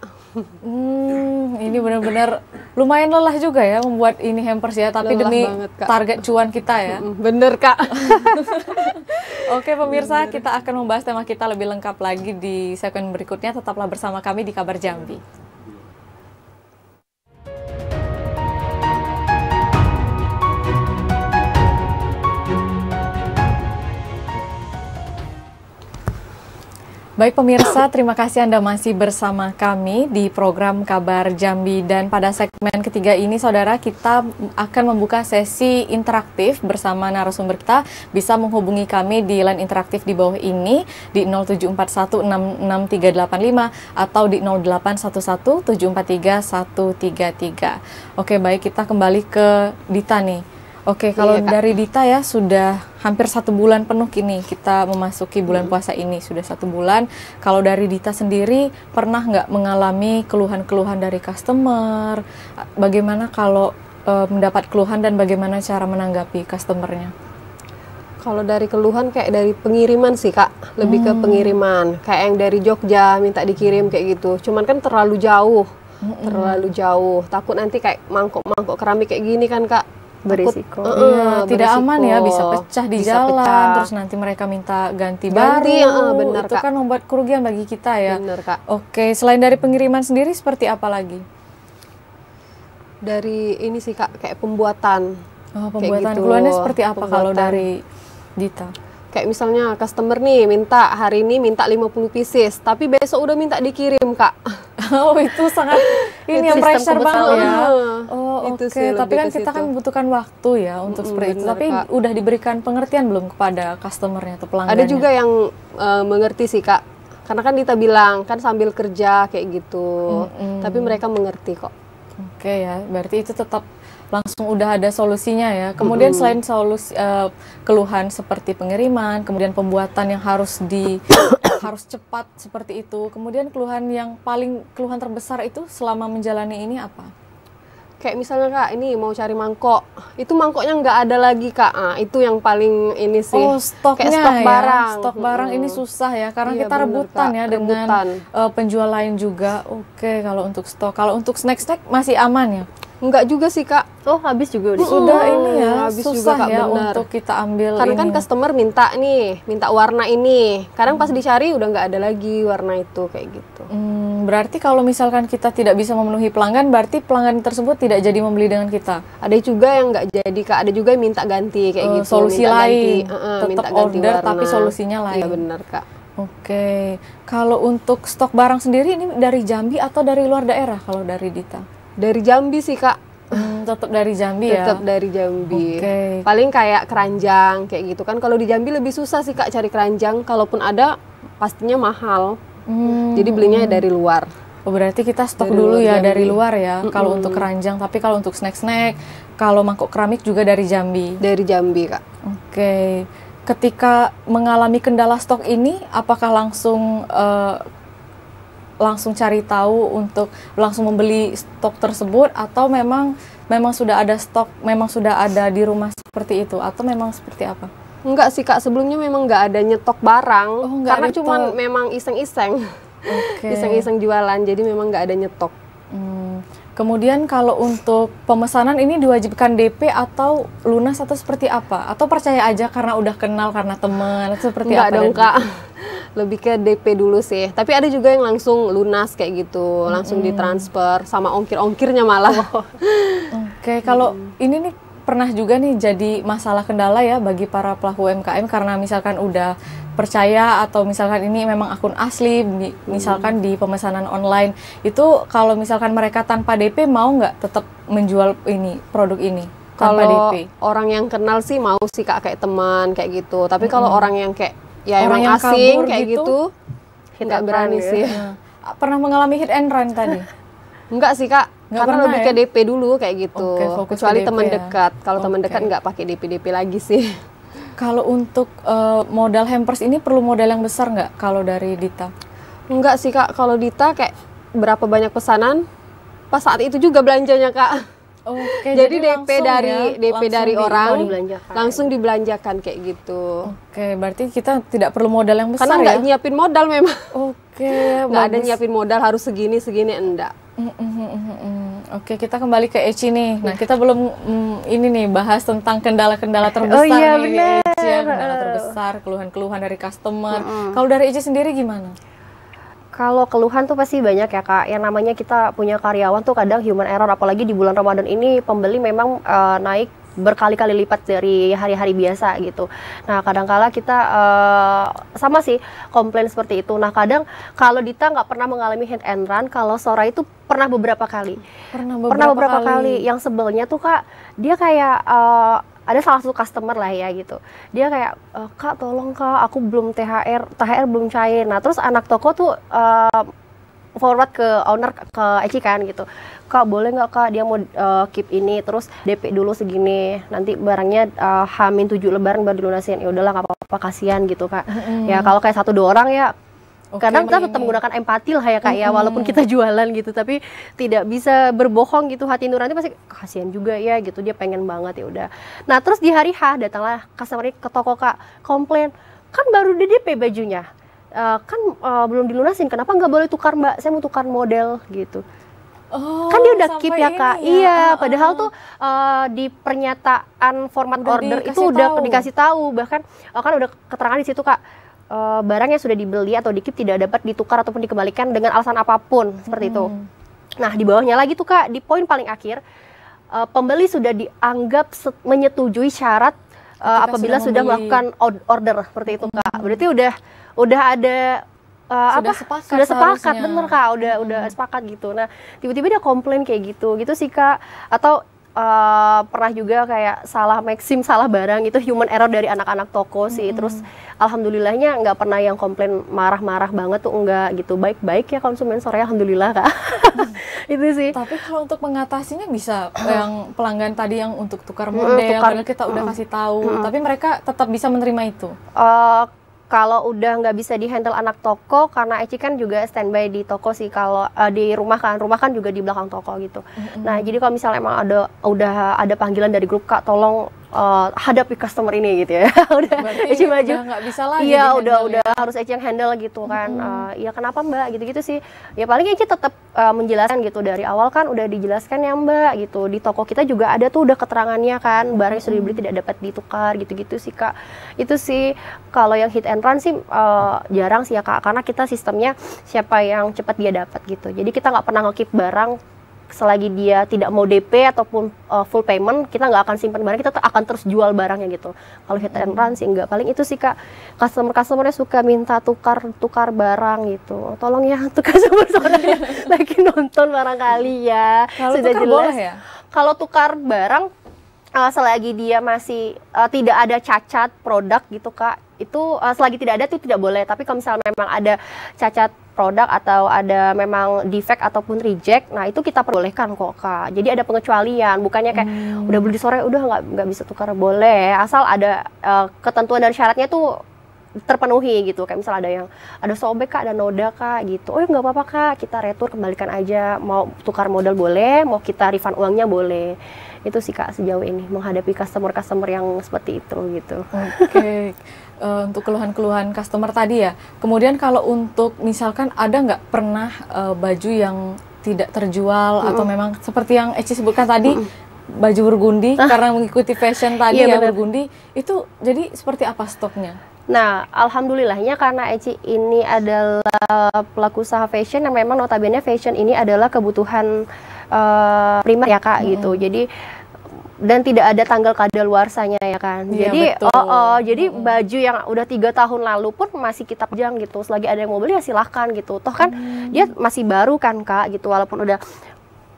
Speaker 1: Ini benar-benar lumayan lelah juga ya membuat ini hampers ya, tapi
Speaker 3: Lelah
Speaker 1: demi
Speaker 3: banget, Kak.
Speaker 1: target cuan kita ya.
Speaker 3: Bener Kak.
Speaker 1: Oke pemirsa, kita akan membahas tema kita lebih lengkap lagi di segmen berikutnya. Tetaplah bersama kami di Kabar Jambi. Baik pemirsa, terima kasih Anda masih bersama kami di program Kabar Jambi. Dan pada segmen ketiga ini, saudara, kita akan membuka sesi interaktif bersama narasumber kita. Bisa menghubungi kami di line interaktif di bawah ini di 0741663385 atau di 0811743133. Oke, baik, kita kembali ke Dita nih. Oke, kalau
Speaker 3: Iya, Kak.
Speaker 1: dari Dita ya sudah hampir 1 bulan penuh kini kita memasuki bulan puasa ini, sudah 1 bulan. Kalau dari Dita sendiri pernah nggak mengalami keluhan-keluhan dari customer? Bagaimana kalau mendapat keluhan dan bagaimana cara menanggapi customernya?
Speaker 3: Kalau dari keluhan kayak dari pengiriman sih Kak, lebih ke pengiriman. Kayak yang dari Jogja minta dikirim kayak gitu. Cuman kan terlalu jauh, Takut nanti kayak mangkok-mangkok keramik kayak gini kan Kak.
Speaker 2: Berisiko.
Speaker 1: Iya, tidak aman ya, bisa pecah di
Speaker 3: Bisa
Speaker 1: jalan,
Speaker 3: pecah.
Speaker 1: terus nanti mereka minta ganti
Speaker 3: Ganti,
Speaker 1: baru.
Speaker 3: benar,
Speaker 1: Itu
Speaker 3: Kak.
Speaker 1: kan membuat kerugian bagi kita ya.
Speaker 3: Bener Kak.
Speaker 1: Oke, selain dari pengiriman sendiri seperti apa lagi?
Speaker 3: Dari ini sih Kak, kayak pembuatan.
Speaker 1: Oh,
Speaker 3: Kayak
Speaker 1: pembuatan
Speaker 3: gitu,
Speaker 1: keluhannya seperti apa kalau
Speaker 3: pembuatan.
Speaker 1: dari Dita?
Speaker 3: Kayak misalnya customer nih minta hari ini minta 50 pieces, tapi besok udah minta dikirim Kak.
Speaker 1: Oh, itu sangat ini
Speaker 2: Itu
Speaker 1: yang
Speaker 2: sistem
Speaker 1: pressure banget ya.
Speaker 3: pemesanan.
Speaker 1: Oh,
Speaker 3: Itu
Speaker 1: oke.
Speaker 3: sih,
Speaker 1: Tapi
Speaker 3: lebih
Speaker 1: kan
Speaker 3: ke
Speaker 1: kita
Speaker 3: situ.
Speaker 1: kan membutuhkan waktu ya untuk seperti itu.
Speaker 3: bener,
Speaker 1: Tapi
Speaker 3: Kak.
Speaker 1: udah diberikan pengertian belum kepada customernya atau pelanggannya?
Speaker 3: Ada juga yang mengerti sih Kak. Karena kan Dita bilang kan sambil kerja kayak gitu. Tapi mereka mengerti kok.
Speaker 1: Oke ya, berarti itu tetap langsung udah ada solusinya ya. Kemudian selain solusi keluhan seperti pengiriman, kemudian pembuatan yang harus harus cepat seperti itu. Kemudian keluhan terbesar itu selama menjalani ini apa?
Speaker 3: Kayak misalnya Kak, ini mau cari mangkok, itu mangkoknya nggak ada lagi Kak. Nah, itu yang paling ini sih.
Speaker 1: Oh, stoknya
Speaker 3: kayak stok
Speaker 1: ya.
Speaker 3: barang.
Speaker 1: Stok barang ini susah ya, karena
Speaker 3: Iya,
Speaker 1: kita
Speaker 3: bener,
Speaker 1: rebutan
Speaker 3: Kak.
Speaker 1: ya dengan
Speaker 3: Rebutan.
Speaker 1: penjual lain juga. Oke, kalau untuk stok. Kalau untuk snack-snack masih aman ya?
Speaker 3: Enggak juga sih Kak.
Speaker 2: Oh, habis juga udah.
Speaker 1: Sudah ini ya,
Speaker 3: habis juga,
Speaker 1: susah
Speaker 3: Kak,
Speaker 1: ya
Speaker 3: bener.
Speaker 1: untuk kita ambil
Speaker 3: Karena
Speaker 1: ini.
Speaker 3: kan customer minta warna ini. Kadang pas dicari udah nggak ada lagi warna itu kayak gitu.
Speaker 1: Berarti kalau misalkan kita tidak bisa memenuhi pelanggan, berarti pelanggan tersebut tidak jadi membeli dengan kita.
Speaker 3: Ada juga yang nggak jadi Kak. Ada juga yang minta ganti kayak gitu.
Speaker 1: Solusi
Speaker 3: minta
Speaker 1: lain,
Speaker 3: ganti,
Speaker 1: tetap
Speaker 3: minta ganti
Speaker 1: order
Speaker 3: warna.
Speaker 1: tapi solusinya lain.
Speaker 3: Iya benar Kak.
Speaker 1: Oke, kalau untuk stok barang sendiri ini dari Jambi atau dari luar daerah kalau dari Dita?
Speaker 3: Dari Jambi sih Kak.
Speaker 1: Tetap dari Jambi ya?
Speaker 3: Tetap dari Jambi.
Speaker 1: Oke.
Speaker 3: Paling kayak keranjang kayak gitu kan. Kalau di Jambi lebih susah sih Kak cari keranjang. Kalaupun ada pastinya mahal. Jadi belinya dari luar.
Speaker 1: Oh, berarti kita stok
Speaker 3: Dari
Speaker 1: dulu
Speaker 3: luar
Speaker 1: ya
Speaker 3: Jambi.
Speaker 1: dari luar ya. Kalau untuk keranjang, tapi kalau untuk snack-snack, kalau mangkok keramik juga dari Jambi.
Speaker 3: Dari Jambi Kak.
Speaker 1: Oke. Ketika mengalami kendala stok ini, apakah langsung cari tahu untuk langsung membeli stok tersebut, atau memang sudah ada stok, memang sudah ada di rumah seperti itu, atau memang seperti apa?
Speaker 3: Enggak sih Kak, sebelumnya memang nggak ada nyetok barang.
Speaker 1: Oh, nggak
Speaker 3: karena
Speaker 1: ada
Speaker 3: cuman
Speaker 1: stok.
Speaker 3: memang iseng-iseng.
Speaker 1: Oke.
Speaker 3: Iseng-iseng jualan, jadi memang nggak ada nyetok.
Speaker 1: Kemudian kalau untuk pemesanan ini diwajibkan DP atau lunas atau seperti apa? Atau percaya aja karena udah kenal, karena teman, atau seperti
Speaker 3: Enggak
Speaker 1: apa?
Speaker 3: dong
Speaker 1: dari-
Speaker 3: Kak. Lebih ke DP dulu sih. Tapi ada juga yang langsung lunas kayak gitu, langsung ditransfer sama ongkir-ongkirnya malah.
Speaker 1: Oke, kalau ini nih pernah juga nih jadi masalah kendala ya bagi para pelaku UMKM karena misalkan udah percaya atau misalkan ini memang akun asli, misalkan di pemesanan online itu kalau misalkan mereka tanpa DP mau nggak tetap menjual ini produk ini tanpa
Speaker 3: Kalau
Speaker 1: DP?
Speaker 3: orang yang kenal sih mau sih Kak, kayak teman kayak gitu. Tapi kalau orang yang kayak ya
Speaker 1: Orang
Speaker 3: emang
Speaker 1: yang
Speaker 3: asing
Speaker 1: kabur
Speaker 3: kayak
Speaker 1: gitu,
Speaker 3: gitu,
Speaker 2: hit
Speaker 3: nggak
Speaker 2: and
Speaker 3: berani
Speaker 2: run ya.
Speaker 3: sih.
Speaker 1: Pernah mengalami hit and run tadi?
Speaker 3: Enggak sih Kak,
Speaker 1: Nggak
Speaker 3: karena
Speaker 1: pernah
Speaker 3: lebih
Speaker 1: ya?
Speaker 3: ke DP dulu kayak gitu.
Speaker 1: Oke, fokus ke
Speaker 3: Kecuali
Speaker 1: DP
Speaker 3: teman
Speaker 1: ya.
Speaker 3: dekat. Kalau teman
Speaker 1: Oke.
Speaker 3: dekat nggak pakai DP lagi sih.
Speaker 1: Kalau untuk modal hampers ini perlu modal yang besar nggak kalau dari Dita?
Speaker 3: Enggak sih Kak, kalau Dita kayak berapa banyak pesanan, pas saat itu juga belanjanya Kak.
Speaker 1: Oke,
Speaker 3: Jadi DP
Speaker 1: langsung
Speaker 3: dari
Speaker 1: ya,
Speaker 3: DP
Speaker 1: langsung
Speaker 3: dari orang
Speaker 2: dibelanjakan.
Speaker 3: langsung dibelanjakan kayak gitu.
Speaker 1: Oke, berarti kita tidak perlu modal yang besar
Speaker 3: Karena
Speaker 1: ya?
Speaker 3: nggak nyiapin modal memang.
Speaker 1: Oke,
Speaker 3: Nggak ada
Speaker 1: bagus.
Speaker 3: nyiapin modal harus segini enggak.
Speaker 1: Oke, kita kembali ke Eci nih. Nah, kita belum ini nih bahas tentang kendala-kendala terbesar
Speaker 2: iya,
Speaker 1: nih
Speaker 2: bener.
Speaker 1: Eci ya, kendala terbesar, keluhan-keluhan dari customer. Kalau dari Eci sendiri gimana?
Speaker 2: Kalau keluhan tuh pasti banyak ya Kak. Yang namanya kita punya karyawan tuh kadang human error, apalagi di bulan Ramadan ini pembeli memang naik berkali-kali lipat dari hari-hari biasa gitu. Nah kadang-kala kita sama sih komplain seperti itu. Nah kadang kalau Dita nggak pernah mengalami hit and run, kalau Sora itu pernah beberapa kali. Pernah beberapa kali. Yang sebelnya tuh Kak, dia kayak ada salah satu customer lah ya gitu. Dia kayak, Kak tolong Kak, aku belum THR belum cair. Nah terus anak toko tuh forward ke owner, ke Eci kan gitu. Kak boleh nggak Kak, dia mau keep ini, terus DP dulu segini, nanti barangnya H-7 lebaran baru dilunasin. Ya udahlah nggak apa-apa, kasihan gitu Kak. Ya kalau kayak 1-2 orang ya,
Speaker 1: Oke,
Speaker 2: kadang kita
Speaker 1: ini.
Speaker 2: tetap menggunakan empati lah ya Kak ya, walaupun kita jualan gitu, tapi tidak bisa berbohong gitu, hati nurani pasti kasihan juga ya gitu, dia pengen banget ya udah. Nah terus di hari H datanglah customer ke toko Kak, komplain, kan baru DP bajunya, kan belum dilunasin, kenapa nggak boleh tukar Mbak, saya mau tukar model gitu.
Speaker 1: Oh,
Speaker 2: Kan dia udah
Speaker 1: sampai
Speaker 2: keep ya Kak,
Speaker 1: ini
Speaker 2: iya, padahal tuh di pernyataan format
Speaker 1: Udah
Speaker 2: order itu
Speaker 1: dikasih
Speaker 2: udah
Speaker 1: tahu.
Speaker 2: dikasih tahu, bahkan kan udah keterangan di situ Kak, barang yang sudah dibeli atau di keep tidak dapat ditukar ataupun dikembalikan dengan alasan apapun, seperti itu. Nah di bawahnya lagi tuh Kak, di poin paling akhir, pembeli sudah dianggap menyetujui syarat apabila
Speaker 1: sudah
Speaker 2: sudah
Speaker 1: membeli.
Speaker 2: melakukan order, seperti itu Kak. Berarti udah ada
Speaker 1: sepakat
Speaker 2: sudah sepakat,
Speaker 1: seharusnya.
Speaker 2: bener Kak, udah sepakat gitu. Nah tiba-tiba dia komplain kayak gitu sih Kak. Atau pernah juga kayak salah maxim, salah barang, itu human error dari anak-anak toko sih. Terus alhamdulillahnya nggak pernah yang komplain marah-marah banget tuh, enggak gitu, baik-baik ya konsumen Soraya, alhamdulillah Kak. Itu sih.
Speaker 1: Tapi kalau untuk mengatasinya bisa yang pelanggan tadi yang untuk tukar model,
Speaker 2: tukar.
Speaker 1: padahal kita udah kasih tahu, tapi mereka tetap bisa menerima itu.
Speaker 2: Kalau udah nggak bisa dihandle anak toko, karena Eci kan juga standby di toko sih, kalau di rumah kan juga di belakang toko gitu. Nah jadi kalau misalnya emang udah ada panggilan dari grup Kak, tolong hadapi customer ini gitu ya. Udah
Speaker 1: Berarti
Speaker 2: Eci maju.
Speaker 1: udah nggak bisa lagi
Speaker 2: Iya
Speaker 1: di-handle
Speaker 2: udah
Speaker 1: ya.
Speaker 2: harus Eci yang handle gitu kan. Ya kenapa Mbak gitu-gitu sih. Ya paling Eci tetap menjelaskan gitu, dari awal kan udah dijelaskan ya Mbak gitu. Di toko kita juga ada tuh udah keterangannya kan, barang yang sudah dibeli tidak dapat ditukar gitu-gitu sih Kak. Itu sih kalau yang hit and run sih jarang sih ya Kak, karena kita sistemnya siapa yang cepat dia dapat gitu. Jadi kita nggak pernah nge-keep barang selagi dia tidak mau DP ataupun full payment, kita nggak akan simpan barang, kita akan terus jual barangnya gitu. Kalau hit and run sih enggak, paling itu sih Kak, customernya suka minta tukar barang gitu. Tolong ya untuk customer Soraya lagi nonton barangkali ya.
Speaker 1: Kalau
Speaker 2: Sudah
Speaker 1: tukar
Speaker 2: jelas.
Speaker 1: boleh ya?
Speaker 2: Kalau tukar barang selagi dia masih tidak ada cacat produk gitu Kak, itu selagi tidak ada itu tidak boleh. Tapi kalau misalnya memang ada cacat produk atau ada memang defect ataupun reject, nah itu kita perbolehkan kok Kak. Jadi ada pengecualian, bukannya kayak udah beli di sore udah nggak bisa tukar, boleh asal ada ketentuan dan syaratnya tuh terpenuhi gitu. Kayak misal ada sobek Kak, ada noda Kak gitu, oh ya nggak apa-apa Kak, kita retur, kembalikan aja. Mau tukar modal boleh, mau kita refund uangnya boleh. Itu sih Kak sejauh ini menghadapi customer yang seperti itu gitu.
Speaker 1: Oke. Untuk keluhan-keluhan customer tadi ya. Kemudian kalau untuk misalkan ada nggak pernah baju yang tidak terjual atau memang seperti yang Eci sebutkan tadi, baju burgundi karena mengikuti fashion tadi
Speaker 2: Iya,
Speaker 1: ya,
Speaker 2: bener.
Speaker 1: burgundi itu jadi seperti apa stoknya?
Speaker 2: Nah, alhamdulillahnya karena Eci ini adalah pelaku usaha fashion yang memang notabene fashion ini adalah kebutuhan primer ya Kak gitu. Jadi dan tidak ada tanggal kadaluarsanya ya kan.
Speaker 1: Iya,
Speaker 2: Jadi
Speaker 1: betul.
Speaker 2: jadi baju yang udah 3 tahun lalu pun masih kita pajang gitu. Selagi ada yang mau beli ya silahkan gitu. Toh kan dia masih baru kan Kak gitu, walaupun udah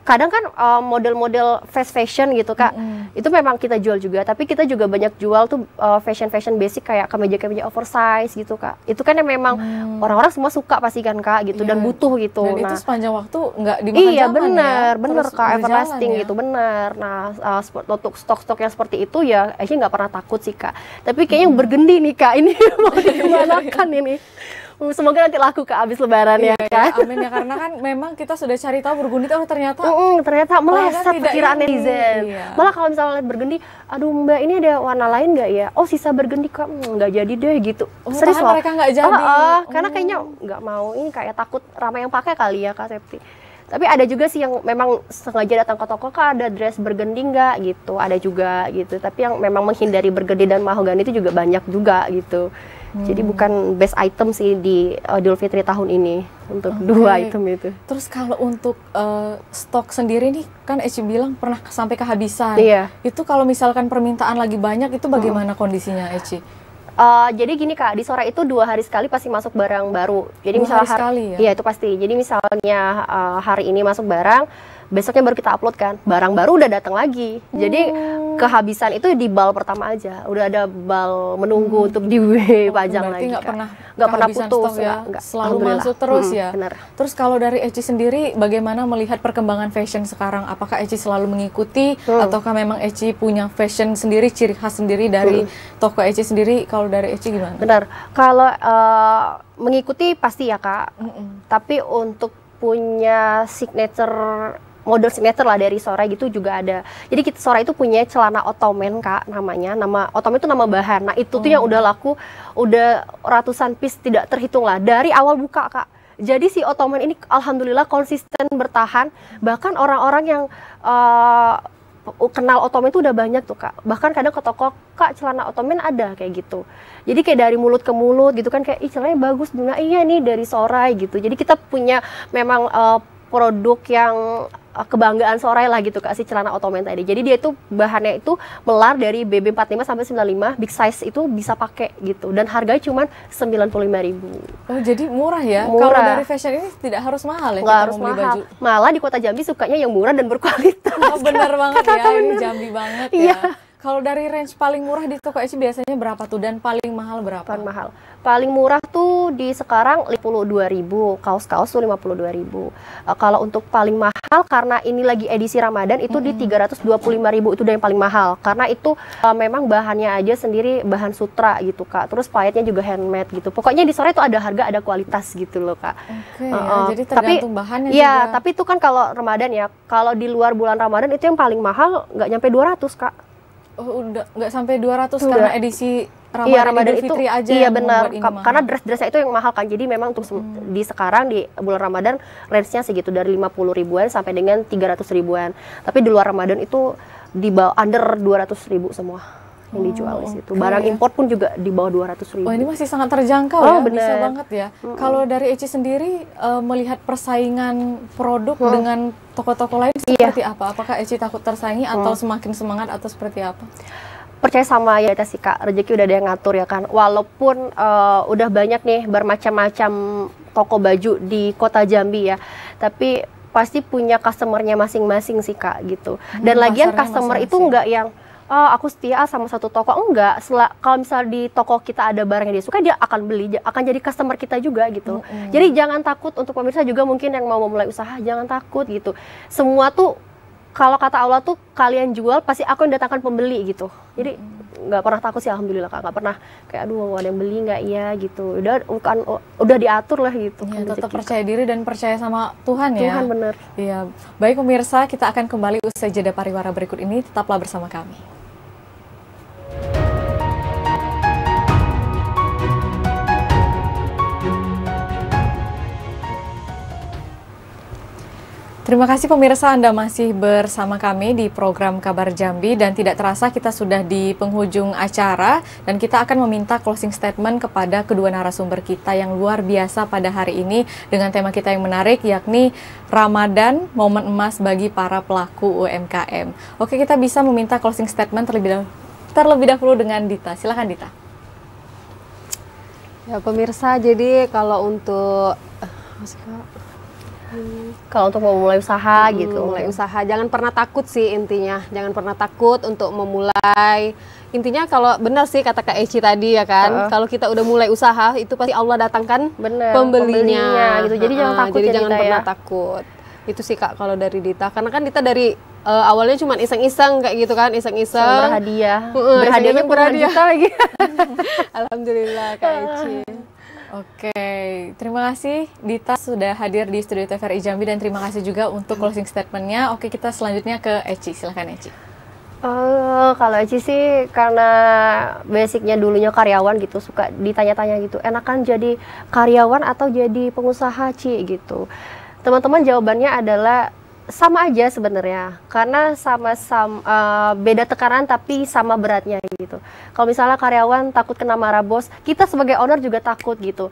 Speaker 2: kadang kan model-model fast fashion gitu Kak, itu memang kita jual juga, tapi kita juga banyak jual tuh fashion basic kayak kemeja-kemeja oversize gitu Kak. Itu kan yang memang orang-orang semua suka pasti kan Kak gitu, dan
Speaker 1: Iya.
Speaker 2: butuh gitu.
Speaker 1: Dan itu
Speaker 2: Nah,
Speaker 1: sepanjang waktu nggak dimakan
Speaker 2: iya
Speaker 1: zaman
Speaker 2: bener,
Speaker 1: ya,
Speaker 2: bener
Speaker 1: terus
Speaker 2: Kak,
Speaker 1: berjalan
Speaker 2: everlasting
Speaker 1: ya.
Speaker 2: gitu, bener. Nah, untuk stok-stok yang seperti itu ya, Aisyah nggak pernah takut sih Kak. Tapi kayaknya yang bergendi nih Kak, ini mau dikemanakan ini. Semoga nanti laku Kak abis lebaran ya
Speaker 1: Iya,
Speaker 2: kan.
Speaker 1: amin ya, karena kan memang kita sudah cari tahu burgundi itu ternyata
Speaker 2: Ternyata meleset
Speaker 1: tidak
Speaker 2: perkiraan
Speaker 1: ini.
Speaker 2: netizen.
Speaker 1: Iya.
Speaker 2: Malah kalau misalnya lihat bergendi, aduh Mbak ini ada warna lain nggak ya? Oh sisa bergendi Kak, nggak jadi deh gitu.
Speaker 1: Oh,
Speaker 2: Serius
Speaker 1: bahkan
Speaker 2: loh.
Speaker 1: mereka nggak jadi.
Speaker 2: Karena kayaknya nggak mau, ini kayak takut ramai yang pakai kali ya Kak Septi. Tapi ada juga sih yang memang sengaja datang ke toko Kak, ada dress bergendi nggak gitu, ada juga gitu. Tapi yang memang menghindari bergendi dan mahogani itu juga banyak juga gitu. Jadi bukan best item sih di Idul Fitri tahun ini untuk dua item itu.
Speaker 1: Terus kalau untuk stok sendiri nih, kan Eci bilang pernah sampai kehabisan.
Speaker 2: Iya.
Speaker 1: Itu kalau misalkan permintaan lagi banyak, itu bagaimana kondisinya Eci?
Speaker 2: Jadi gini Kak, di Sora itu 2 hari sekali pasti masuk barang baru. Jadi
Speaker 1: 2
Speaker 2: misalnya
Speaker 1: hari sekali ya?
Speaker 2: Iya itu pasti. Jadi misalnya hari ini masuk barang, besoknya baru kita upload kan. Barang baru udah datang lagi. Jadi kehabisan itu di bal pertama aja. Udah ada bal menunggu untuk dipajang
Speaker 1: Berarti
Speaker 2: lagi.
Speaker 1: nggak
Speaker 2: Kak.
Speaker 1: pernah
Speaker 2: nggak pernah
Speaker 1: kehabisan
Speaker 2: putus
Speaker 1: stok ya?
Speaker 2: nggak.
Speaker 1: Selalu
Speaker 2: Alhamdulillah.
Speaker 1: masuk terus ya?
Speaker 2: Benar.
Speaker 1: Terus kalau dari Eci sendiri, bagaimana melihat perkembangan fashion sekarang? Apakah Eci selalu mengikuti, ataukah memang Eci punya fashion sendiri, ciri khas sendiri dari toko Eci sendiri? Kalau dari Eci gimana?
Speaker 2: Benar. Kalau mengikuti pasti ya Kak. Tapi untuk punya model signature lah dari Sora gitu juga ada. Jadi Sora itu punya celana ottoman Kak namanya. Nama ottoman itu nama bahan. Nah itu tuh yang udah laku, udah ratusan piece tidak terhitung lah dari awal buka Kak. Jadi si ottoman ini alhamdulillah konsisten bertahan. Bahkan orang-orang yang kenal ottoman itu udah banyak tuh Kak. Bahkan kadang ke toko, Kak celana ottoman ada kayak gitu. Jadi kayak dari mulut ke mulut gitu kan, kayak ih celananya bagus, Duna. Iya nih dari Sorai gitu. Jadi kita punya memang produk yang kebanggaan Sorai lah gitu Kak, si celana ottoman tadi. Jadi dia itu bahannya itu melar dari BB45 sampai 95, big size itu bisa pakai gitu. Dan harganya cuma 95.000.
Speaker 1: Oh jadi murah ya?
Speaker 2: Murah.
Speaker 1: Kalau dari fashion ini tidak harus mahal ya?
Speaker 2: Nggak
Speaker 1: kita
Speaker 2: harus
Speaker 1: mau beli
Speaker 2: mahal.
Speaker 1: baju?
Speaker 2: Malah di Kota Jambi sukanya yang murah dan berkualitas.
Speaker 1: Oh bener banget
Speaker 2: Kata-kata
Speaker 1: ya, ini
Speaker 2: bener.
Speaker 1: Jambi banget
Speaker 2: Iya.
Speaker 1: ya. Kalau dari range paling murah di toko Eci biasanya berapa tuh? Dan paling mahal berapa?
Speaker 2: Paling mahal. Paling murah tuh di sekarang 52.000, kaos-kaos tuh 52.000. Kalau untuk paling mahal karena ini lagi edisi Ramadan itu di 325.000, itu udah yang paling mahal. Karena itu memang bahannya aja sendiri bahan sutra gitu Kak. Terus payetnya juga handmade gitu. Pokoknya di Sora itu ada harga, ada kualitas gitu loh Kak.
Speaker 1: Oke, ya, jadi tergantung bahannya
Speaker 2: iya,
Speaker 1: juga.
Speaker 2: tapi itu kan kalau Ramadan ya. Kalau di luar bulan Ramadan itu yang paling mahal nggak nyampe 200 Kak.
Speaker 1: Oh, udah nggak sampai 200
Speaker 2: Udah.
Speaker 1: karena edisi Ramadan,
Speaker 2: Iya, Ramadan
Speaker 1: Idul
Speaker 2: itu
Speaker 1: Fitri aja
Speaker 2: iya
Speaker 1: yang
Speaker 2: benar,
Speaker 1: membuat ini mahal.
Speaker 2: karena dress-dressnya itu yang mahal kan. Jadi memang untuk di sekarang di bulan Ramadan range-nya segitu dari 50 ribuan sampai dengan 300 ribuan. Tapi di luar Ramadan itu di bawah under 200 ribu semua yang dijual di situ. Barang import pun juga di bawah 200 ribu.
Speaker 1: Oh ini masih sangat terjangkau
Speaker 2: Oh,
Speaker 1: ya, bisa
Speaker 2: bener.
Speaker 1: banget ya. Kalau dari Eci sendiri melihat persaingan produk dengan toko-toko lain seperti apa? Apakah Eci takut tersaingi atau semakin semangat atau seperti apa?
Speaker 2: Percaya sama ya sih Kak, rezeki udah ada yang ngatur ya kan. Walaupun udah banyak nih bermacam-macam toko baju di Kota Jambi ya, tapi pasti punya customernya masing-masing sih Kak gitu. Dan lagian
Speaker 1: pasarnya
Speaker 2: customer itu
Speaker 1: masing-masing.
Speaker 2: enggak yang aku setia sama satu toko, enggak. Kalau misal di toko kita ada barang yang dia suka, dia akan beli, akan jadi customer kita juga gitu. Jadi jangan takut, untuk pemirsa juga mungkin yang mau memulai usaha, jangan takut gitu. Semua tuh kalau kata Allah tuh kalian jual pasti aku yang datangkan pembeli gitu. Jadi nggak pernah takut sih alhamdulillah Kak, nggak pernah kayak aduh ada yang beli nggak ya gitu. Udah diatur lah gitu.
Speaker 1: Ya,
Speaker 2: kan
Speaker 1: tetap
Speaker 2: rezeki.
Speaker 1: percaya diri dan percaya sama Tuhan ya.
Speaker 2: Tuhan bener.
Speaker 1: Iya. Baik pemirsa, kita akan kembali usai jeda pariwara berikut ini. Tetaplah bersama kami. Terima kasih pemirsa, Anda masih bersama kami di program Kabar Jambi dan tidak terasa kita sudah di penghujung acara dan kita akan meminta closing statement kepada kedua narasumber kita yang luar biasa pada hari ini dengan tema kita yang menarik yakni Ramadan, momen emas bagi para pelaku UMKM. Oke, kita bisa meminta closing statement terlebih dahulu dengan Dita. Silakan Dita.
Speaker 3: Ya pemirsa, jadi kalau untuk
Speaker 2: memulai usaha gitu,
Speaker 3: mulai usaha jangan pernah takut sih intinya, jangan pernah takut untuk memulai. Intinya kalau benar sih kata Kak Eci tadi ya kan, kalau kita udah mulai usaha itu pasti Allah datangkan pembelinya gitu. Jadi jangan takut,
Speaker 2: jadi
Speaker 3: jangan pernah takut. Itu sih Kak kalau dari Dita, karena kan Dita dari awalnya cuma iseng-iseng kayak gitu kan, iseng-iseng
Speaker 2: berhadiah, berhadiahnya puluhan juta lagi.
Speaker 3: Alhamdulillah Kak Eci.
Speaker 1: Oke, terima kasih Dita sudah hadir di studio TVRI Jambi dan terima kasih juga untuk closing statement-nya. Oke, kita selanjutnya ke Eci, silakan Eci.
Speaker 2: Kalau Eci sih karena basicnya dulunya karyawan gitu, suka ditanya-tanya gitu, enakan jadi karyawan atau jadi pengusaha Ci gitu. Teman-teman jawabannya adalah sama aja sebenarnya, karena sama-sama beda tekanan tapi sama beratnya gitu. Kalau misalnya karyawan takut kena marah bos, kita sebagai owner juga takut gitu,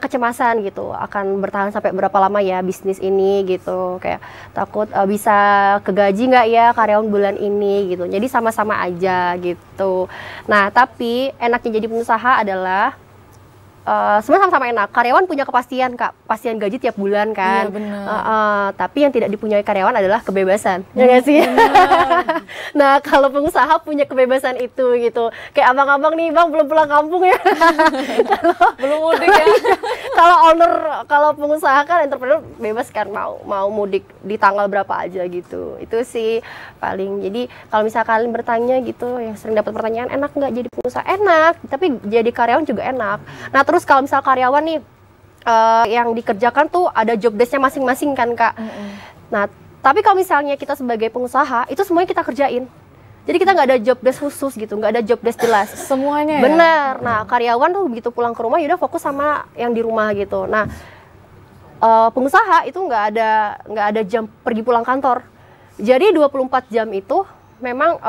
Speaker 2: kecemasan gitu, akan bertahan sampai berapa lama ya bisnis ini gitu, kayak takut bisa kegaji nggak ya karyawan bulan ini gitu. Jadi sama-sama aja gitu. Nah tapi enaknya jadi pengusaha adalah sebenarnya sama-sama enak. Karyawan punya kepastian Kak, kepastian gaji tiap bulan kan.
Speaker 1: Iya benar.
Speaker 2: Tapi yang tidak dipunyai karyawan adalah kebebasan, ya nggak sih? Nah kalau pengusaha punya kebebasan itu gitu. Kayak abang-abang nih, bang belum pulang kampung ya.
Speaker 1: Belum mudik ya.
Speaker 2: Kalau pengusaha kan entrepreneur bebas kan, mau mudik di tanggal berapa aja gitu. Itu sih paling. Jadi kalau misalnya kalian bertanya gitu, yang sering dapat pertanyaan, enak nggak jadi pengusaha? Enak, tapi jadi karyawan juga enak. Nah terus kalau misal karyawan nih yang dikerjakan tuh ada job desk-nya masing-masing kan Kak. Nah tapi kalau misalnya kita sebagai pengusaha itu semuanya kita kerjain. Jadi kita nggak ada job desk khusus gitu, nggak ada job desk jelas.
Speaker 1: Semuanya.
Speaker 2: Bener. Nah karyawan tuh begitu pulang ke rumah yaudah fokus sama yang di rumah gitu. Nah pengusaha itu nggak ada jam pergi pulang kantor. Jadi 24 jam itu memang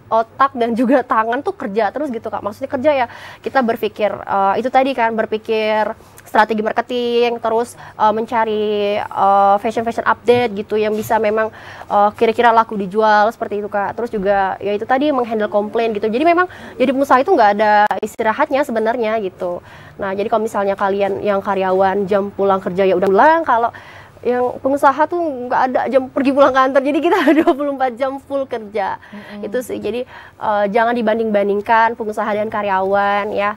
Speaker 2: otak dan juga tangan tuh kerja terus gitu Kak. Maksudnya kerja ya kita berpikir itu tadi kan, berpikir strategi marketing, terus mencari fashion update gitu yang bisa memang kira-kira laku dijual seperti itu Kak. Terus juga ya itu tadi menghandle komplain gitu. Jadi memang jadi pengusaha itu nggak ada istirahatnya sebenarnya gitu. Nah jadi kalau misalnya kalian yang karyawan jam pulang kerja ya udah pulang, kalau yang pengusaha tuh nggak ada jam pergi pulang kantor, jadi kita 24 jam full kerja. Itu sih, jadi jangan dibanding-bandingkan pengusaha dan karyawan ya,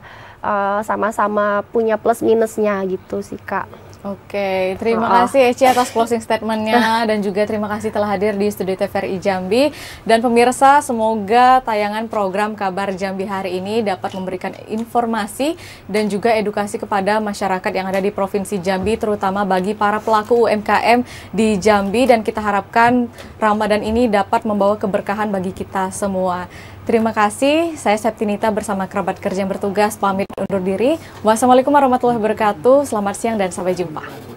Speaker 2: sama-sama punya plus minusnya gitu sih Kak.
Speaker 1: Oke, terima kasih Eci atas closing statement-nya dan juga terima kasih telah hadir di studio TVRI Jambi. Dan pemirsa, semoga tayangan program Kabar Jambi hari ini dapat memberikan informasi dan juga edukasi kepada masyarakat yang ada di Provinsi Jambi, terutama bagi para pelaku UMKM di Jambi, dan kita harapkan Ramadan ini dapat membawa keberkahan bagi kita semua. Terima kasih, saya Septinita bersama kerabat kerja yang bertugas pamit undur diri. Wassalamualaikum warahmatullahi wabarakatuh, selamat siang dan sampai jumpa.